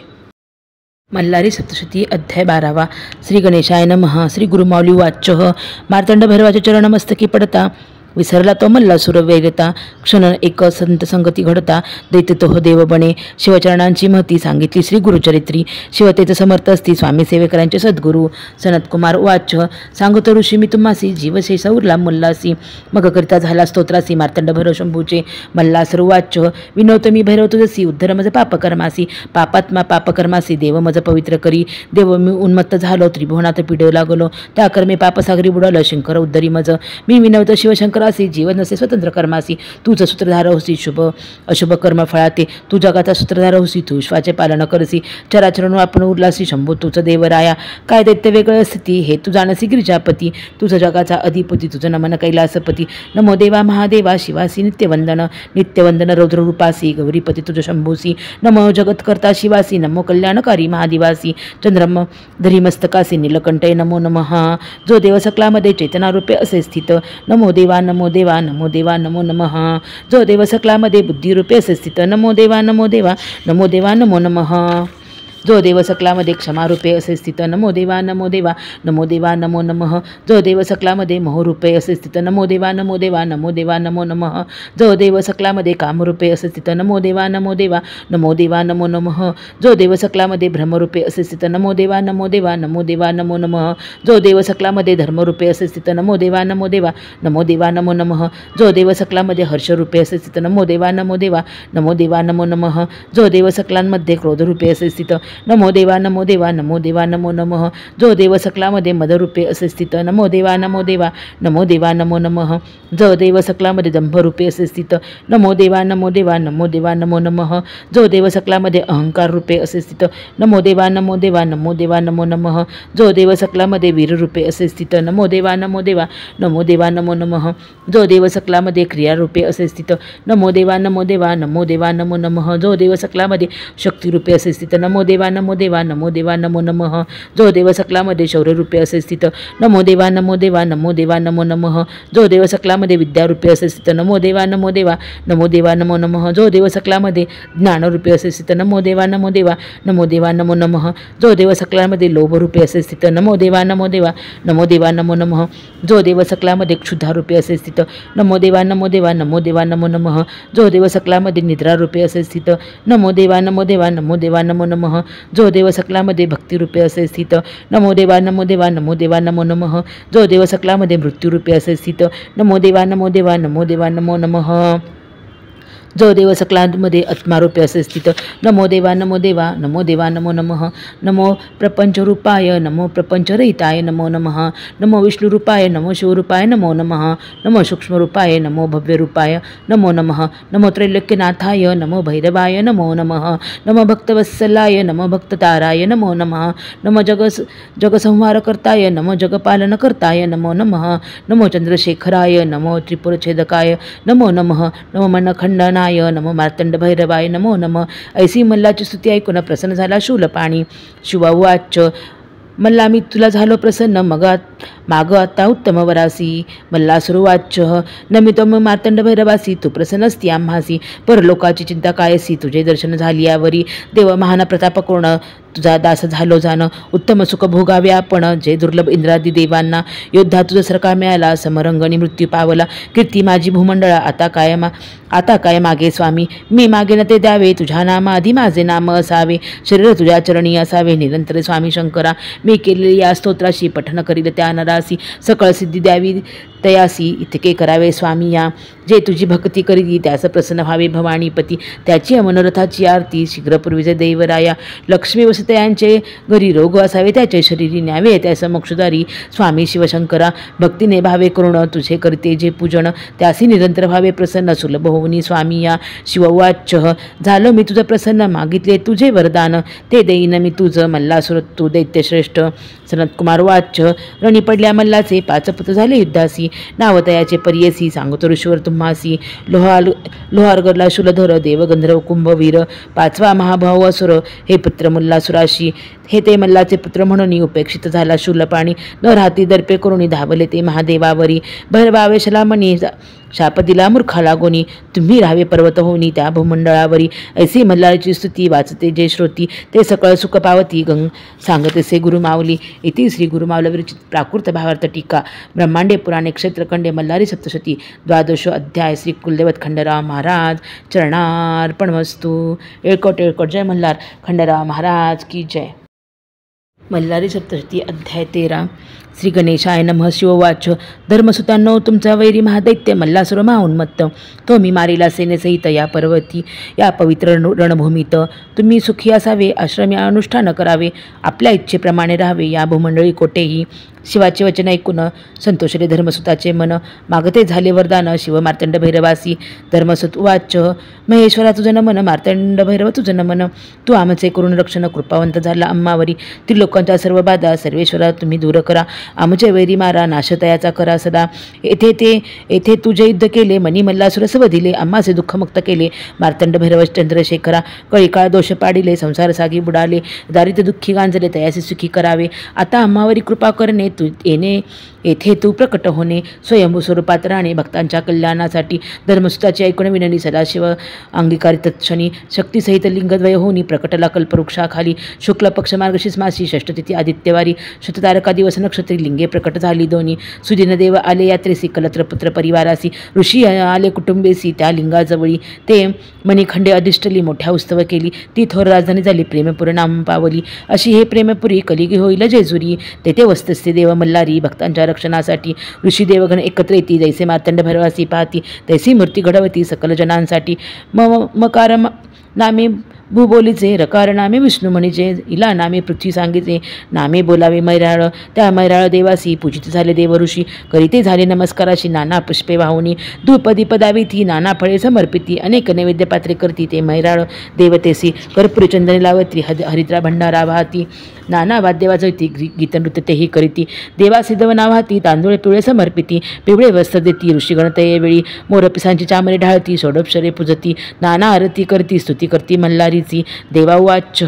मल्लारी सप्तशती अध्याय 12 श्री गणेशाय नमः। श्री गुरुमाऊली वाच्य मार्तंड भैरवाचे चरण मस्तकी पडता विसरला तो मल्लासुर वेगता, क्षण एक संत संगती घडता, दैत्य तोह देव बने. शिवचरणांची महती सांगितली श्री गुरुचरित्री, शिवतेच समर्थ असती स्वामी सेवेकरांचे सद्गुरू. सनतकुमार वाच, सांगतो ऋषी मी तुम्हासी, जीवशेष उरला मल्लासी. मग करिता झाला स्तोत्रासी, मार्तंड भैरव शंभूचे. मल्लासुर वाच, विनवत मी भैरव तुझसी, उद्धर मज पापकर्मासी. पापात्मा पापकर्मासी, देव मज पवित्र करी. देव मी उन्मत्त झालो, त्रिभुवनात पिढे लागलो. त्या कर्मे पापसागरी बुडालं, शंकर उद्धरी मज. मी विनवत शिवशंकरासी, जीवन नसे स्वतंत्र कर्मासी. तूच सूत्रधार होसी, शुभ अशुभ कर्म फळाते. तू जगाचा सूत्रधार होसी, तू विश्वाचे पालन करसी. चराचरण आपण उरलासी, शंभू तूच देवराया. काय दैत्य वेगळ स्थिती, हे तू जाणसी गिरिजापती. तुझ जगाचा अधिपती, तुझं नमन कैलासपती. नमो देवा महादेवा, शिवासी नित्यवंदन. नित्यवंदन रौद्र रूपासी, गौरीपती तुझ शंभूसी. नमो जगतकर्ता शिवासी, नमो कल्याणकारी महादिवासी. चंद्रम धरी मस्तकासी, नीलकंठे नमो नमः. जो देव सकलामध्ये चेतनारूपे असे स्थित. नमो देवा नमो देवा, नमो देवा नमो नमः. जो देव सकलामध्ये बुद्धिरूपे असे स्थित. नमो देवा नमो देवा, नमो देवा नमो नमः. जो देव सकलामध्ये क्षमारूपे असे स्थित. नमो देवा नमो देवा, नमो देवा नमो नमः. जो देव सकलामध्ये मोहरूपे असे स्थित. नमो देवा नमो देवा, नमो देवा नमो नमः. जो देव सकलामध्ये कामरूपे असे स्थित. नमो देवा नमो देवा, नमो देवा नमो नमः. जो देव सकलामध्ये भ्रमरूपे असे स्थित. नमो देवा नमो देवा, नमो देवा नमो नमः. जो देव सकलामध्ये धर्मरूपे असे स्थित. नमो देवा नमो देवा, नमो देवा नमो नमः. जो देव सकलामध्ये हर्षरूपे असे स्थित. नमो देवा नमो देवा, नमो देवा नमो नमः. जो देव सकलांमध्ये क्रोधरूपे असे स्थित. नमो देवा नमो देवा, नमो देवा नमो नमः. जो देव सकलामध्ये मदरूपे असे स्थित. नमो देवा नमो देवा, नमो देवा नमो नमः. जो देव सकलामध्ये दंभरूपे असे स्थित. नमो देवा नमो देवा, नमो देवा नमो नमः. जो देव सकलामध्ये अहंकार रूपे असे स्थित. नमो देवा नमो देवा, नमो देवा नमो नमः. जो देव सकलामध्ये वीररूपे असे स्थित. नमो देवा नमो देवा, नमो देवा नमो नमः. जो देव सकलामध्ये क्रियारूपे असे स्थित. नमो देवा नमो देवा, नमो देवा नमो नमः. जो देव सकलामध्ये शक्तिरूपे असे स्थित. नमो देवा नमो देवा, नमो देवा नमो नमः. जो देव सकलामध्ये शौर्यरूपे असे स्थित. नमो देवा नमो देवा, नमो देवा नमो नमः. जो देव सकलामध्ये विद्यारूपे असे स्थित. नमो देवा नमो देवा, नमो देवा नमो नमः. जो देव सकलामध्ये ज्ञानरूपे असे स्थित. नमो देवा नमो देवा, नमो देवा नमो नमः. जो देव सकलामध्ये लोभरूपे असे स्थित. नमो देवा नमो देवा, नमो देवा नमो नमः. जो देव सकलामध्ये क्षुधारूपे असे स्थित. नमो देवा नमो देवा, नमो देवा नमो नमः. जो देव सकलामध्ये निद्रारूपे असे स्थित. नमो देवा नमो देवा, नमो देवा नमो नमः. जो देव सकलामध्ये भक्तिरूपे असे स्थित. नमो देवा नमो देवा, नमो देवा नमो नमः. जो देव सकलामध्ये मृत्यूरूपे असे स्थित. नमो देवा नमो देवा, नमो देवा नमो नमः. जो देव सकलांमध्ये आत्मारूपे असे स्थित. नमो देवा नमो देवा, नमो देवा नमो नमः. नमो प्रपंचरूपाय, नमो प्रपंचरहिताय नमो नमः. नमो विष्णुरूपाय, नमो शिवरूपाय नमो नमः. नमो सूक्ष्मरूपाय, नमो भव्यरूपाय नमो नमः. नमो त्रैलोक्यनाथाय, नमो भैरवाय नमो नमः. नमो भक्तवत्सलाय, नमो भक्तताराय नमो नमः. नमो जगसंहारकर्ताय, नमो जगपालनकर्ताय नमो नमः. नमो चंद्रशेखराय, नमो त्रिपुरछेदकाय नमो नमः. नमो मनखंडनाय, नमो मार्तंड भैरवाय नमो नमः. ऐसी मल्लाची स्तुती ऐकून प्रसन्न झाला शूलपाणी. शिवा उवाच, मल्ला मी तुला झालो प्रसन्न, माग आता उत्तम वरासी. मल्लासुर वाच, नमितम मार्तंड भैरवासी, तू प्रसन्न असती आम्हासी. परलोकाची चिंता कायसी, तुझे दर्शन झाली यावरी. देव महान प्रताप कोण, तुझा दास झालो जाण. उत्तम सुख भोगावे आपण, जे दुर्लभ इंद्रादी देवांना. योद्धा तुझा सरकार मिळाला, समरंगणी मृत्यू पावला. कीर्ती माझी भूमंडळा, आता काय मागे स्वामी. मी मागेन ते द्यावे, तुझ्या नामाआधी माझे नाम असावे. शरीर तुझ्या चरणी असावे निरंतर स्वामी शंकरा. मी केलेली या स्तोत्राशी पठण करील त्या नरासी. सकळ सिद्धी द्यावी तयासी, इतके करावे स्वामी या. जे तुझी भक्ती करीती त्यास प्रसन्न व्हावे भवानीपती. त्याची मनोरथाची आरती शीघ्रपूर्वीचे देवराया. लक्ष्मी वसतयांचे घरी रोग असावे, त्याचे शरीरी न्यावे त्यास मोक्षदारी. स्वामी शिवशंकरा, भक्तीने भावे करुण तुझे करते जे पूजन. त्यासी निरंतर भावे प्रसन्न, सुलभ होऊनी स्वामी या. शिववाच, झालो मी तुझं प्रसन्न, मागितले तुझे वरदान. ते देईन मी तुझं मल्लासुर तू दैत्यश्रेष्ठ. सनतकुमार वाच, रणी पडल्या मल्लाचे 5 पुत्र झाले युद्धासी. नाव तयाचे पर्यसी, सांगतो ऋषीवर तुम्हासी. लोहारगरला शूलधर, देवगंधर्व कुंभवीर. 5वा महाभाऊ असुर, हे पुत्र मल्लासुराशी. हे ते मल्लाचे पुत्र म्हणून उपेक्षित झाला शूलपाणी. न राहती दर्पे करुणी धावले ते महादेवावरी. भैरवावेशला मनी शाप दिला मूर्खाला गोनी, तुम्ही राहावे पर्वत होनी त्या भूमंडळावरी, ऐसी मल्हारीची स्तुती वाचते जे श्रोती, ते सकळ सुख पावती सांगतेसे गुरुमाऊली. इति श्री गुरुमाऊली विरचित प्राकृत भावार्थ टीका ब्रह्मांडे पुराणे क्षेत्रखंडे मल्हारी सप्तशती द्वादशो अध्याय. श्री कुलदेवत खंडेराव महाराज चरणार्पणमस्तु. येळकोट येळकोट. जय मल्हार. खंडेराव महाराज की जय. मल्हारी सप्तशती अध्याय 13. श्री गणेशाय नमः. शिववाच. धर्मसुतांनो, तुमचा वैरी महादैत्य मल्लासुर महाउन्मत्त, तो मी मारिला सेनेसहित या पर्वती, या पवित्र रणभूमीत. तुम्ही सुखी असावे, आश्रमी अनुष्ठान करावे, आपल्या इच्छेप्रमाणे राहावे, या भूमंडळी कोठेही. शिवाचे वचन ऐकून संतोषले धर्मसुताचे मन, मागते झाले वरदान शिव मार्तंड भैरवासी. धर्मसुत उवाच. महेश्वरा तुझं नमन, मार्तंड भैरव तुझं नमन, तू आमचे करून रक्षण, कृपावंत झाला आम्हावरी. त्रिलोकांच्या सर्व बाधा सर्वेश्वरा तुम्ही दूर करा, आमचे वैरी मारा, नाशतयाचा करा सदा. येथे तुझे युद्ध केले, मनी मल्लासुर सव दिले, आम्हाचे दुःख मुक्त केले. मार्तंड भैरव चंद्रशेखरा, कळीकाळ दोष पाडिले, संसार सागी बुडाले, दारिद्र्य दुःखी गांजले, तयासी सुखी करावे. आता आम्हावरी कृपा करणे, येथे तू प्रकट होणे, स्वयंभू स्वरूपात राहणे, भक्तांच्या कल्याणासाठी. धर्मसुताची ऐकून विनली सदाशिव अंगीकारित तत्क्षणी, शक्तीसहित लिंगद्वय होनी प्रकटला कल्पवृक्षाखाली. शुक्ल पक्ष मार्गशीर्ष मासी, षष्ठतिथी आदित्यवारी, शततारका दिवस नक्षत्री, लिंगे प्रकट झाली दोन्ही. सुदिन देव आले यात्रेसी, कलत्र पुत्र परिवारासी, ऋषी आले कुटुंबेसी, त्या लिंगाजवळी. ते मणिखंडे अधिष्ठली, मोठ्या उत्सव केली, ती थोर राजधानी झाली, प्रेमपुर नाम पावली. अशी हे प्रेमपुरी कलिगी होईल जेजुरी. तेथे वस्तस्ते देव मल्हारी, भक्तांच्या रक्षणासाठी. ऋषी देवगण एकत्र येती, जैसे मार्तंड भैरवासी पाहती, तैसी मूर्ती घडवती सकल जनांसाठी. मकार नामे भूबोलीचे, रकार नामे विष्णू म्हणीचे, इला नामे पृथ्वी सांगिते, नामे बोलावे मैराळ, त्या मैराळ देवासी. पूजित झाले देव ऋषी, करीते झाले नमस्काराशी, नाना पुष्पे वाहुनी, धूप दीप दाविती, नाना फळे समर्पिती, अनेक नैवेद्य पात्रे करती, ते मैराळ देवतेसी. कर्पूरी चंदने लावती, हरिद्रा भंडारा वाहती, नाना वाद्य वाजवती, गीतनृत्य तेही करीती. देवासी दवना वाहती, तांदूळ पिवळे समर्पिती, पिवळे वस्त्र देती, ऋषीगण ते वेळी. मोरपिसांची चामरे ढाळती, षोडोपचारे पूजती, नाना आरती करती, स्तुती करती मल्हारीची. देवा उवाच.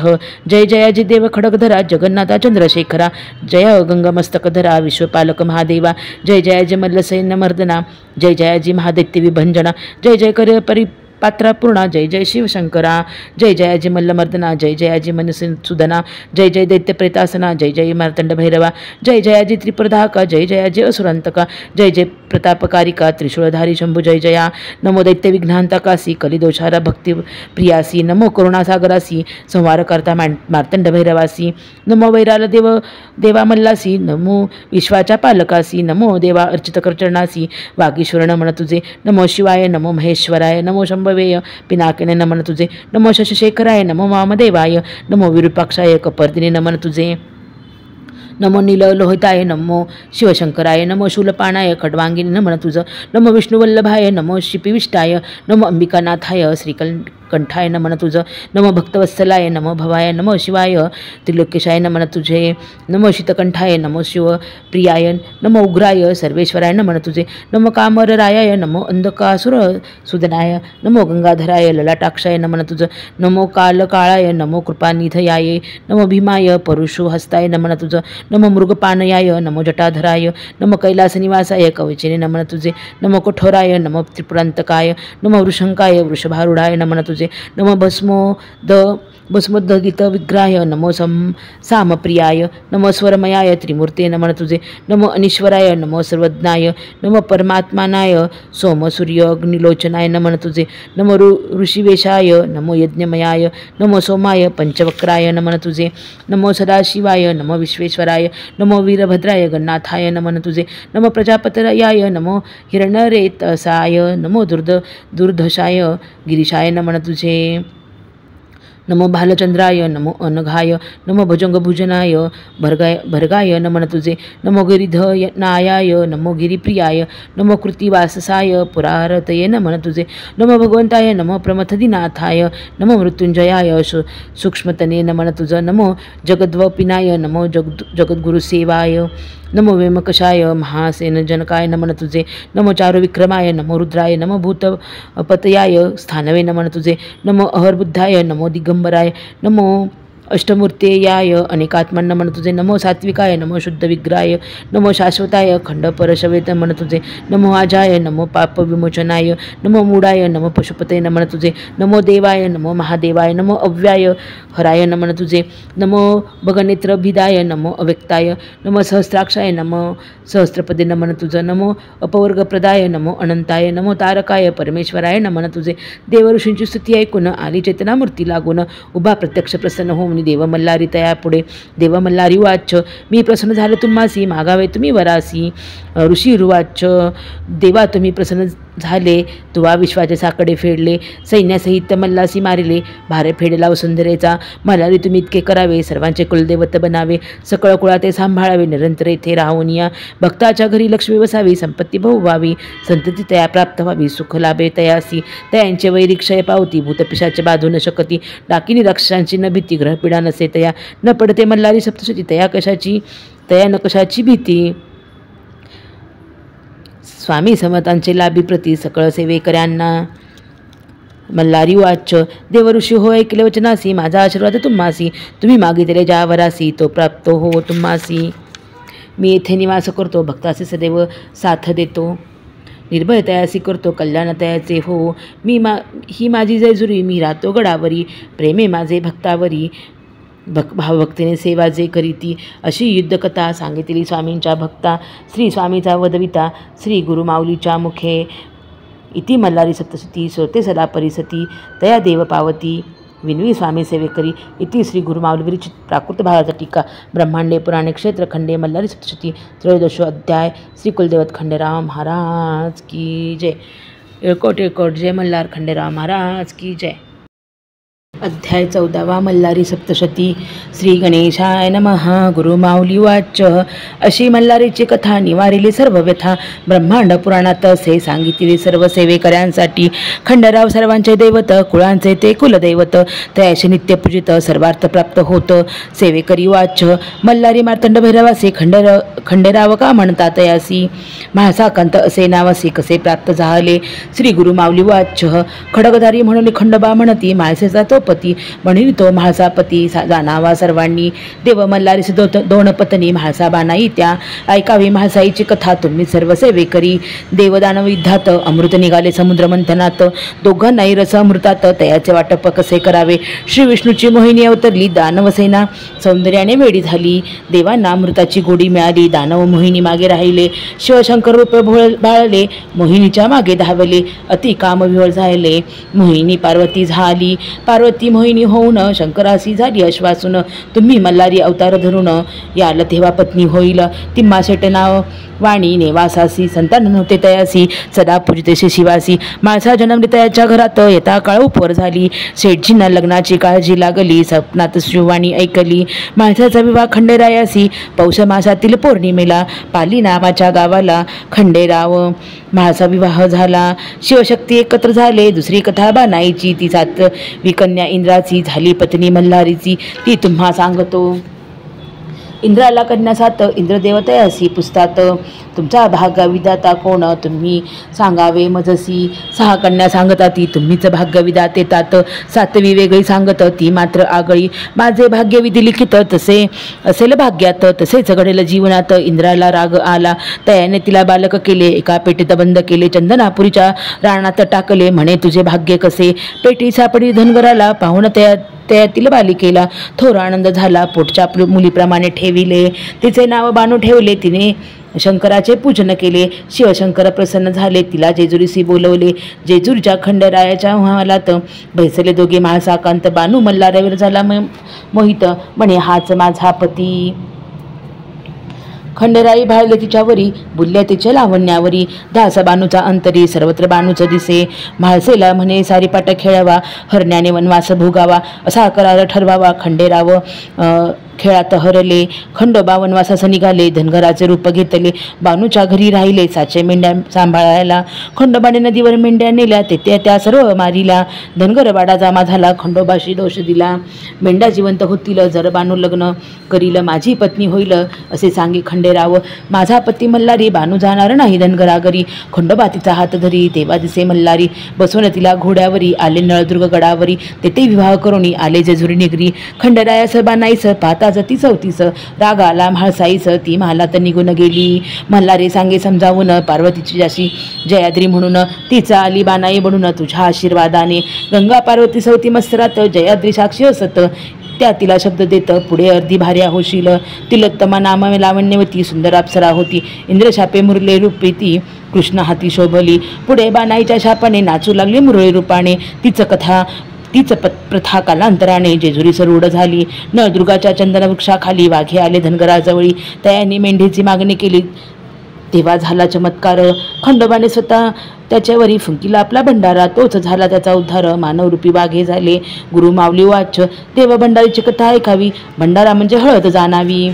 जय जयाजी देव खडगधरा, जगन्नाथा चंद्रशेखरा, जय गंगमस्तकधरा, विश्वपालक महादेवा, जय जयाजी मल्लसैन्य मर्दना, जय जयाजी महादैत्य विभंजना, जय जय कर पात्रा पूर्णा, जय जय शिवशंकरा, जय जयाजी मल्लमर्दना, जय जयाजी मनसुदना, जय जय दैत्य प्रेतासना, जय जय मार्तंड भैरवा, जय जयाजी त्रिपुरधाका, जय जयाजी असुरांतका, जय जय प्रतापकारिका, त्रिशूळधारी शंभू, जय जया. नमो दैत्य विघ्नांतकासी, कलिदोषारा भक्ती प्रियासी, नमो करुणासागरासी, संहार करता मार्तंड भैरवासी. नमो वैराल देवा मल्लासी, नमो विश्वाच्या पालकासी, नमो देवा अर्चित करचरणासी, वागीश्वर नमन तुझे. नमो शिवाय, नमो महेश्वराय, नमो शंभवेय पिनाकिने नमन तुझे. नमो शशशेखराय, नमो वामदेवाय, नमो विरूपाक्षाय कपर्दिने नमन तुझे. नमो नील लोहिताय, नमो शिवशंकराय, नमो शूलपाणाय खड्वांगिनी नमन तुझं. नमो विष्णुवल्लभाय, नमो शिपिविष्टाय, नमो अंबिकानाथाय, श्रीकंठाय नमन तुझं. नमो भक्तवत्सलाय, नमो भवाय, नमो शिवाय त्रिलोकेशाय नमन तुझे. नमो शीतकंठाय, नमो शिवप्रियाय, नमो उग्राय सर्वेश्वराय नमन तुझे. नमो कामररायाय, नमो अंधकासुर सुदनाय, नमो गंगाधराय ललाटाक्षाय नमन तुझं. नमो कालकाळाय, नमो कृपानिधयाय, नमो भीमाय परुषुहस्ताय नमन तुझं. नमो मृगपानयाय, नमो जटाधराय, नमो कैलासनिवासाय कवचिने नमन तुझे. नमो कठोराय, नमो त्रिपुरांतकाय, नमो वृषंकाय वृषभारूढाय नमन तुझे. नमो भस्मोद्गीत विग्रहाय, नमो सामप्रियाय, नमो स्वरमयाय त्रिमूर्ते नमन तुझे. नमो अनीश्वराय, नमो सर्वज्ञाय, नमो परमात्मानाय सोमसूर्य अग्निलोचनाय नमन तुझे. नमो ऋषिवेशाय, नमो यज्ञमयाय, नमो सोमाय पंचवक्राय नमन तुझे. नमो सदाशिवाय, नमो विश्वेश्वराय, नमो वीरभद्राय गणनाथाय नमन तुझे. नमो प्रजापतयाय, नमो हिरण्यरेतसाय, नमो दुर्धशाय गिरीशाय नमन तुझे. नमो भालचंद्राय, नमो अनघाय, नमो भुजंगभुजनाय भर्गाय नमन तुझे. नमो गिरिधनायाय, नमो गिरिप्रियाय, नमो कृतिवाससाय पुरारतये नमन तुझे. नमो भगवंताय, नमो प्रमथदिनाथाय, नमो मृत्युंजयाय सूक्ष्मतने नमन तुझं. नमो जगद्वपिनाय, नमो जगद्गुरुसेवाय, नमो वेमकशाय महासेनजनकाय नमन तुझे. नमो चारुविक्रमाय, नमो रुद्राय, नमो भूतपतयाय स्थानवे नमन तुझे. नमो अहरबुद्धाय, नमो दिगंबराय, नमो अष्टमूर्तेयाय अनेकात्मांना म्हण तुझे. नमो सात्विकाय, नमो शुद्ध विग्रहाय, नमो शाश्वताय खंड परशवेत म्हण तुझे. नमो आजाय, नमो पाप विमोचनाय, नमो मूढाय, नमो पशुपते म्हण तुझे. नमो देवाय, नमो महादेवाय, नमो अव्याय हराय म्हण तुझे. नमो भगनेत्रभिदाय, नमो अव्यक्ताय, नमो सहस्राक्षाय, नमो सहस्त्रपदे म्हण तुझं. नमो अपवर्गप्रदाय, नमो अनंताय, नमो तारकाय परमेश्वराय म्हण तुझे. देव ऋषींची स्तुती ऐकून आली चेतनामूर्ती लागून, उभा प्रत्यक्ष प्रसन्न होऊन देव मल्हारी तया पुढे. देव मल्हारी वाच, मी प्रसन्न झालो तुम्हासी, मागावे तुम्ही वरासी. ऋषी रुवाच, देवा तुम्ही प्रसन्न झाले, तुवा विश्वाचे साकडे फेडले, सैन्यासहित मल्लासी मारिले, भार फेडला वसुंधरेचा. मल्हारी तुम्ही इतके करावे, सर्वांचे कुलदैवत बनावे, सकळ कुळाते सांभाळावे, निरंतर येथे राहून या. भक्ताच्या घरी लक्ष्मी वसावी, संपत्ती बहु व्हावी, संतती तया प्राप्त व्हावी, सुख लाभे तयासी. तयांचे वैरी क्षय पावती, भूतपिशाचे बाधू न शकती, डाकिनी राक्षसांची न भीती, ग्रहपीडा नसे तया. न पडते मल्हारी सप्तशती, तया न कशाची भीती. स्वामी समतांचे लाभी प्रती, सकळ सेवेकऱ्यांना. मल्हारी वाच, देव ऋषी हो ऐकले वचनासी, माझा आशीर्वाद तुम्हासी, तुम्ही मागितले ज्या वरासी, तो प्राप्त हो तुम्हासी. मी येथे निवास करतो, भक्तासी सदैव साथ देतो, निर्भय तयासी करतो, कल्याण तयाचे हो. ही माझी जैजुरी, मी राहतो गडावरी, प्रेमे माझे भक्तावरी, भावभक्तीने सेवा जे करीती. अशी युद्धकथा सांगितली स्वामींच्या भक्ता. श्री स्वामीचा वदविता, श्री गुरु माऊलीच्या मुखे. इति मल्हारी सप्तशती, सोते सदा परिसती, तया देव पावती, विनवी स्वामी सेवेकरी. इति श्री गुरु माऊली विरचित प्राकृत भागाचा टीका. ब्रह्मांडे पुराणे क्षेत्रखंडे मल्हारी सप्तशती, त्रयोदशो अध्याय. श्री कुलदेवत खंडेराव महाराज की जय. येळकोट येळकोट जय मल्हार खंडेराव महाराज की जय. अध्याय 14 मल्हारी सप्तशती. श्री गणेशाय नमः. गुरु माऊली वाच, अशी मल्हारीची कथा, निवारिली सर्व व्यथा, ब्रह्मांड पुराणात असे सांगितले सर्व सेवेकऱ्यांसाठी. खंडेराव सर्वांचे दैवत, कुळांचे ते कुलदैवत, तयाशी नित्य पूजित, सर्वार्थ प्राप्त होत. सेवेकरी वाच, मल्हारी मार्तंड भैरवासी, खंडेराव का म्हणतात यासी, महासाकांत असे नावासी, कसे प्राप्त झाले. श्री गुरु माऊली वाच, खडगधारी म्हणून खंडोबा म्हणती, माळसेचा तो पती, म्हणून तो म्हाळसापती जाणावा सर्वांनी. देव मल्हारीस दोन पत्नी, म्हाळसा बानाई त्या, ऐकावी म्हाळसाईची कथा तुम्ही सर्व सेवेकरी. देवदानव युद्धात अमृत निघाले समुद्र मंथनात, दोघांनाही रस अमृतात, तयाचे वाटप कसे करावे. श्री विष्णूची मोहिनी अवतरली, दानवसेना सौंदर्याने वेडी झाली, देवांना अमृताची गोडी मिळाली, दानव मोहिनी मागे राहिले. शिवशंकर रूप बाळले, मोहिनीच्या मागे धावले, अति कामविवळ झाले, मोहिनी पार्वती झाली. पार्वती मोहिनी होऊन शंकरासी झाली आश्वासून, तुम्ही मल्हारी अवतार धरून याल तेव्हा पत्नी होईल. तिम्मा शेट नाव वाणी नेवासासी, संतान नव्हते तयासी, सदा पूजितेशी शिवासी. माळसा जन्मली तयाच्या घरात, येता काळ उपवर झाली, शेठजींना लग्नाची काळजी लागली, स्वप्नात शिववाणी ऐकली. माळसाचा विवाह खंडेरायासी, पौष मासातील पौर्णिमेला, पाली नावाच्या गावाला खंडेराव म्हाळसा विवाह झाला. शिवशक्ती एकत्र झाले, दुसरी कथा बानाईची, ती सातवी कन्या इंद्राची झाली पत्नी मल्हारीची, ती तुम्हा सांगतो. इंद्राला कन्या सात, इंद्रदेवतयासी पुसतात, तुमचा भाग्य विधाता कोण तुम्ही सांगावे मजसी. 6 कन्या सांगता ती तुम्हीच भाग्य विधाते तात, 7वी वेगळी सांगत ती मात्र आगळी. माझे भाग्य विधी लिखित, तसे असेल भाग्यात, तसेच घडेल जीवनात. इंद्राला राग आला, तयाने तिला बालक केले, एका पेटीत बंद केले, चंदनापुरीच्या रानात टाकले, म्हणे तुझे भाग्य कसे. पेटी सापडी धनगराला, पाहून तयातील बालिकेला थोर आनंद झाला, पोटच्या मुलीप्रमाणे ठेविले, तिचे नाव बानू ठेवले. तिने शंकराचे पूजन केले, शिवशंकर प्रसन्न झाले, तिला जेजुरीसी बोलवले. जेजुरीच्या खंडेरायाच्या महालात बैसले दोघे, म्हाळसाकांत बानू मल्हारावर झाला मोहित, म्हणे हाच माझा पती. खंडेराई भाळले तिच्यावरी, बुलल्या तिच्या लावण्यावरी, दास बानूचा अंतरी, सर्वत्र बानूच दिसे. म्हाळसेला म्हणे सारीपाट खेळावा, हरण्याने वनवास भोगावा, असा करार ठरवावा. खंडेराव खेळात हरले. खंडोबा वनवासास निघाले. धनगराचे रूप घेतले. बानूच्या घरी राहिले साचे मेंढ्या सांभाळायला. खंडोबाने नदीवर मेंढ्या नेल्या. तेथे त्या सर्व मारिल्या. धनगर वाडा जमा झाला. खंडोबाशी दोष दिला. मेंढ्या जिवंत होतील जर बानू लग्न करील. माझी पत्नी होईल असे सांगे खंडेराव. माझा पती मल्हारी बानू जाणार नाही धनगरा घरी. खंडोबा तिचा हात धरी देवा दिसे मल्हारी. बसवून तिला घोड्यावरी आले नळदुर्ग गडावरी. तेथे विवाह करुणी आले जेजुरी निगरी. खंडरायास बानाईस पाहता जती चौतीस. राग आला म्हाळसाईस ती महालात निघून गेली. मल्हारी सांगे समजावून पार्वतीची जाशी जयाद्री म्हणून. तिचा आली बानाई बनून तुझ्या आशीर्वादाने. गंगा पार्वती सवती मस्तरात जयाद्री साक्षी असत. त्या तिला शब्द देत पुढे अर्धी भार्या होशील. तिलोत्तमा नाम लावण्यवती सुंदर अप्सरा होती. इंद्रशापे मुरले रूपी ती कृष्ण हाती शोभली. पुढे बानाईच्या शापाने नाचू लागली मुरळी रूपाने. तीच प्रथा कालांतराने जेजुरी रूढ झाली. नळदुर्गाच्या चंदन वृक्षाखाली वाघे आले धनगराजवळी. त्यांनी मेंढीची मागणी केली तेव्हा झाला चमत्कार. खंडोबाने स्वतः त्याच्यावरी फुंकीला आपला भंडारा. तोच झाला त्याचा उद्धार. मानवरूपी वाघे झाले गुरु माऊली वाच. देव भंडारीची कथा ऐकावी. भंडारा म्हणजे हळद जाणावी.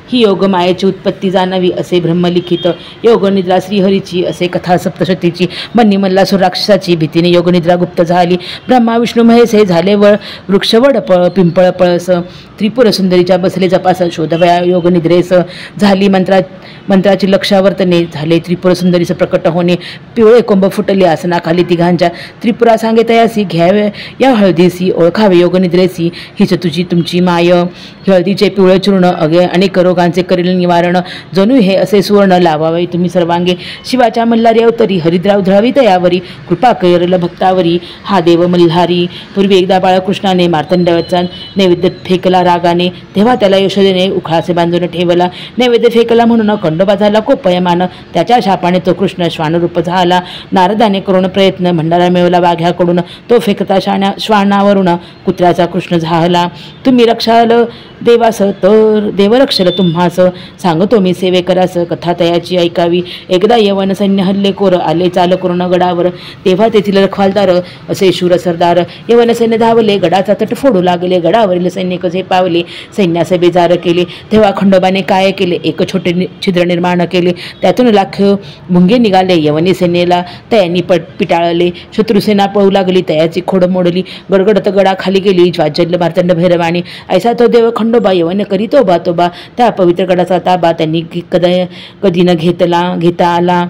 ही योग मायेची उत्पत्ती जाणावी असे ब्रह्मलिखित. योगनिद्रा श्रीहरीची असे कथा सप्तशतीची. मन्नी मल्लासूर राक्षसाची भीतीने योगनिद्रा गुप्त झाली. ब्रह्मा विष्णू महेश हे झाले वृक्ष वडपळ पिंपळ पळस. त्रिपुर सुंदरीच्या बसले जपास शोधवया योगनिद्रेस. झाली मंत्राची लक्षावर्तने. झाले त्रिपुर सुंदरीचं प्रकट होणे. पिवळे कोंब फुटले आसनाखाली तिघांच्या. त्रिपुरा सांगे तयासी घ्यावे या हळदीसी. ओळखावे योगनिद्रेसी हीच तुमची माय. हळदीचे पिवळे चूर्ण अनेक रोगांचे करील निवारण. जणू हे असे सुवर्ण लावावे तुम्ही सर्वांगे. शिवाच्या मल्हारी अवतरी हरिद्रा उधळावी तयावरी. कृपा करेल भक्तावरी हा देव मल्हारी. पूर्वी एकदा बाळकृष्णाने मार्तंडाचा नैवेद्य फेकला रागाने. तेव्हा त्याला यशोदेने उखळासे बांधून ठेवला. नैवेद्य फेकला म्हणून खंडोबा झाला कोपयमान. त्याच्या शापाने तो कृष्ण श्वानरूप झाला. नारदाने करून प्रयत्न भंडारा मिळवला वाघ्याकडून. तो फेकता श्वानावरून कुत्र्याचा कृष्ण झाला. तुम्ही रक्षाल देवास तर देव रक्षल तुम्हास. सांगतो मी सेवे करास कथा तयाची ऐकावी. एकदा यवन सैन्य हल्लेखोर आले चाल करून गडावर. तेव्हा तेथील रखवालदार असे शूर सरदार. यवन सैन्य धावले गडाचा तट फोडू लागले. गडावरील सैनिक झेपावले. सैन्यास बेजार केले. तेव्हा खंडोबाने काय केले एक छोटे छिद्र निर्माण केले. त्यातून लाख भुंगे निघाले. यवनी सेनेला तयांनी पिटाळले. शत्रुसेना पळू लागली. तयाची खोड मोडली. गडगडत गडा खाली गेली. ज्वाज्जल्य मार्तंड भैरवाणी. ऐसा तो देव खंडोबा यवन करी तोबा तोबा. त्या पवित्र गडाचा ताबा त्यांनी कधी न घेता आला.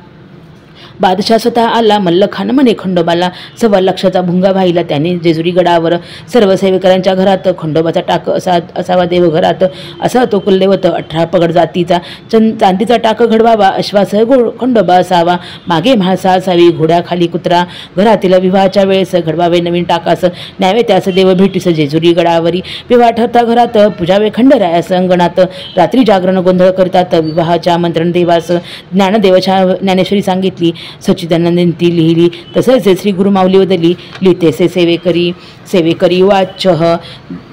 बादशाह स्वतः आला. मल्लखान म्हणे खंडोबाला. 1.25 लाखाचा भुंगा वाहिला त्याने जेजुरी गडावर. सर्व सेवेकरांच्या घरात खंडोबाचा टाक असावा देव घरात. असा तो कुलदेवत 18 पगड जातीचा. चांदीचा टाक घडवावा. अश्वासह खंडोबा असावा. मागे म्हाळसा असावी. घोड्याखाली कुत्रा. घरातील विवाहाच्या वेळेस घडवावे नवीन टाकास. न्यावे त्यास देव भेटीस जेजुरी गडावरी. विवाह ठरता घरात पूजावे खंडरायास अंगणात. रात्री जागरण गोंधळ करतात विवाहाचे आमंत्रण देवास. ज्ञानेश्वरी सांगितली सच्चिदानंदी लिहिली. तसेच श्री गुरुमाऊली वदली लिहितेसे सेवेकरी वाच.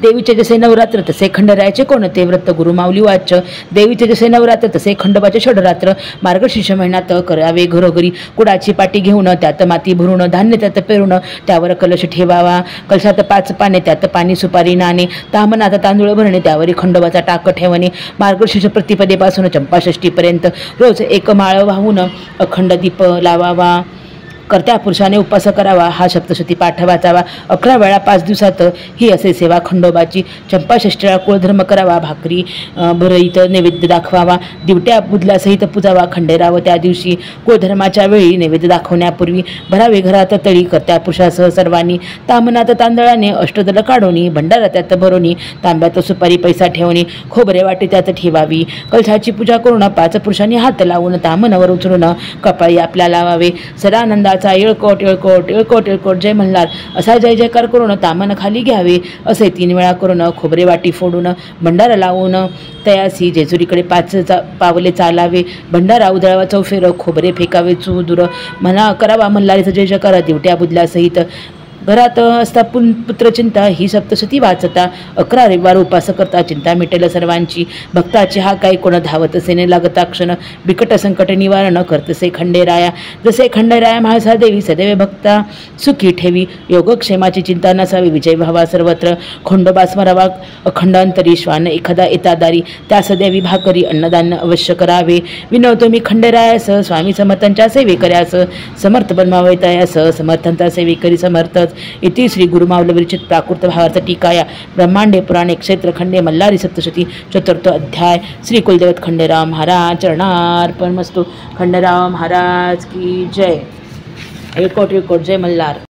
देवीचे जसे नवरात्र तसे खंडरायाचे कोणते व्रत. गुरुमाऊली वाच. देवीचे जसे नवरात्र तसे खंडोबाचे षडरात्र. मार्गशीर्ष महिन्यात करावे घरोघरी. कुडाची पाटी घेऊन त्यात माती भरून. धान्य त्यात पेरून त्यावर कलश ठेवावा. कलशात 5 पाने त्यात पाणी सुपारी नाणे. तामनात तांदूळ भरणे त्यावरी खंडोबाचा टाक ठेवणे. मार्गशीर्ष प्रतिपदेपासून चंपाषष्टीपर्यंत रोज 1 माळ वाहून अखंड दीप लावावा. कर्त्या पुरुषाने उपवास करावा. हा सप्तशती पाठ वाचावा. 11 वेळा 5 दिवसात ही असे सेवा खंडोबाची. चंपाषष्टीला कुळधर्म करावा. भाकरी भरईत नैवेद्य दाखवावा. दिवट्या बुधल्यासहित पूजावा. खंडेराव त्या दिवशी कुळधर्माच्या वेळी नैवेद्य दाखवण्यापूर्वी भरावे घरात तळी. कर्त्या पुरुषासह सर्वांनी. तामनात तांदळाने अष्टदल काढोनी. भंडारा त्यात भरोनी. तांब्यात सुपारी पैसा ठेवणी. खोबरे वाटी त्यात ठेवावी. कलशाची पूजा करून 5 पुरुषांनी हात लावून तामनावर उचलून कपाळी आपल्या लावावे. सदानंदा येळकोट येळकोट येळकोट येळकोट जय मल्हार असा जय जयकार करून तामन खाली घ्यावे. असे 3 वेळा करून खोबरे वाटी फोडून भंडारा लावून तयासी जेजुरीकडे 5 पावले चालावे. भंडारा उधळावा चौफेर. खोबरे फेकावे दूर. म्हणा करावा मल्हारीचा जय जयकार. दिवट्या बुधल्यासहित घरात असता पुत्रचिंता ही सप्तशती वाचता 11 रविवार उपास करता चिंता मिटेल सर्वांची भक्ताची हा काय कोण धावत सेने लागता क्षण बिकट संकट निवारण करतसे खंडेराया जसे खंडेराया म्हाळसा देवी सदैव भक्ता सुखी ठेवी योगक्षेमाची चिंता नसावी विजय व्हावा सर्वत्र खंडोबा स्मरावा अखंडांतरी श्वान एखादा येतादारी त्यास द्यावी भाकरी अन्नदान अवश्य करावे विनवतो मी खंडेरायास स्वामी समर्थांच्या सेवेकऱ्यास समर्थ बनवावयास समर्थांचा सेवेकरी समर्थच इति श्री गुरुमावल विरचित प्राकृत भावार्थ टीकाया ब्रह्मांडे पुराणे क्षेत्रखंडे मल्हारी सप्तशती चतुर्थ अध्याय श्री कुलदेवत खंडेराव महाराज चरणार्पणमस्तु। खंडेराव महाराज की जय। एक कोट जय मल्हार।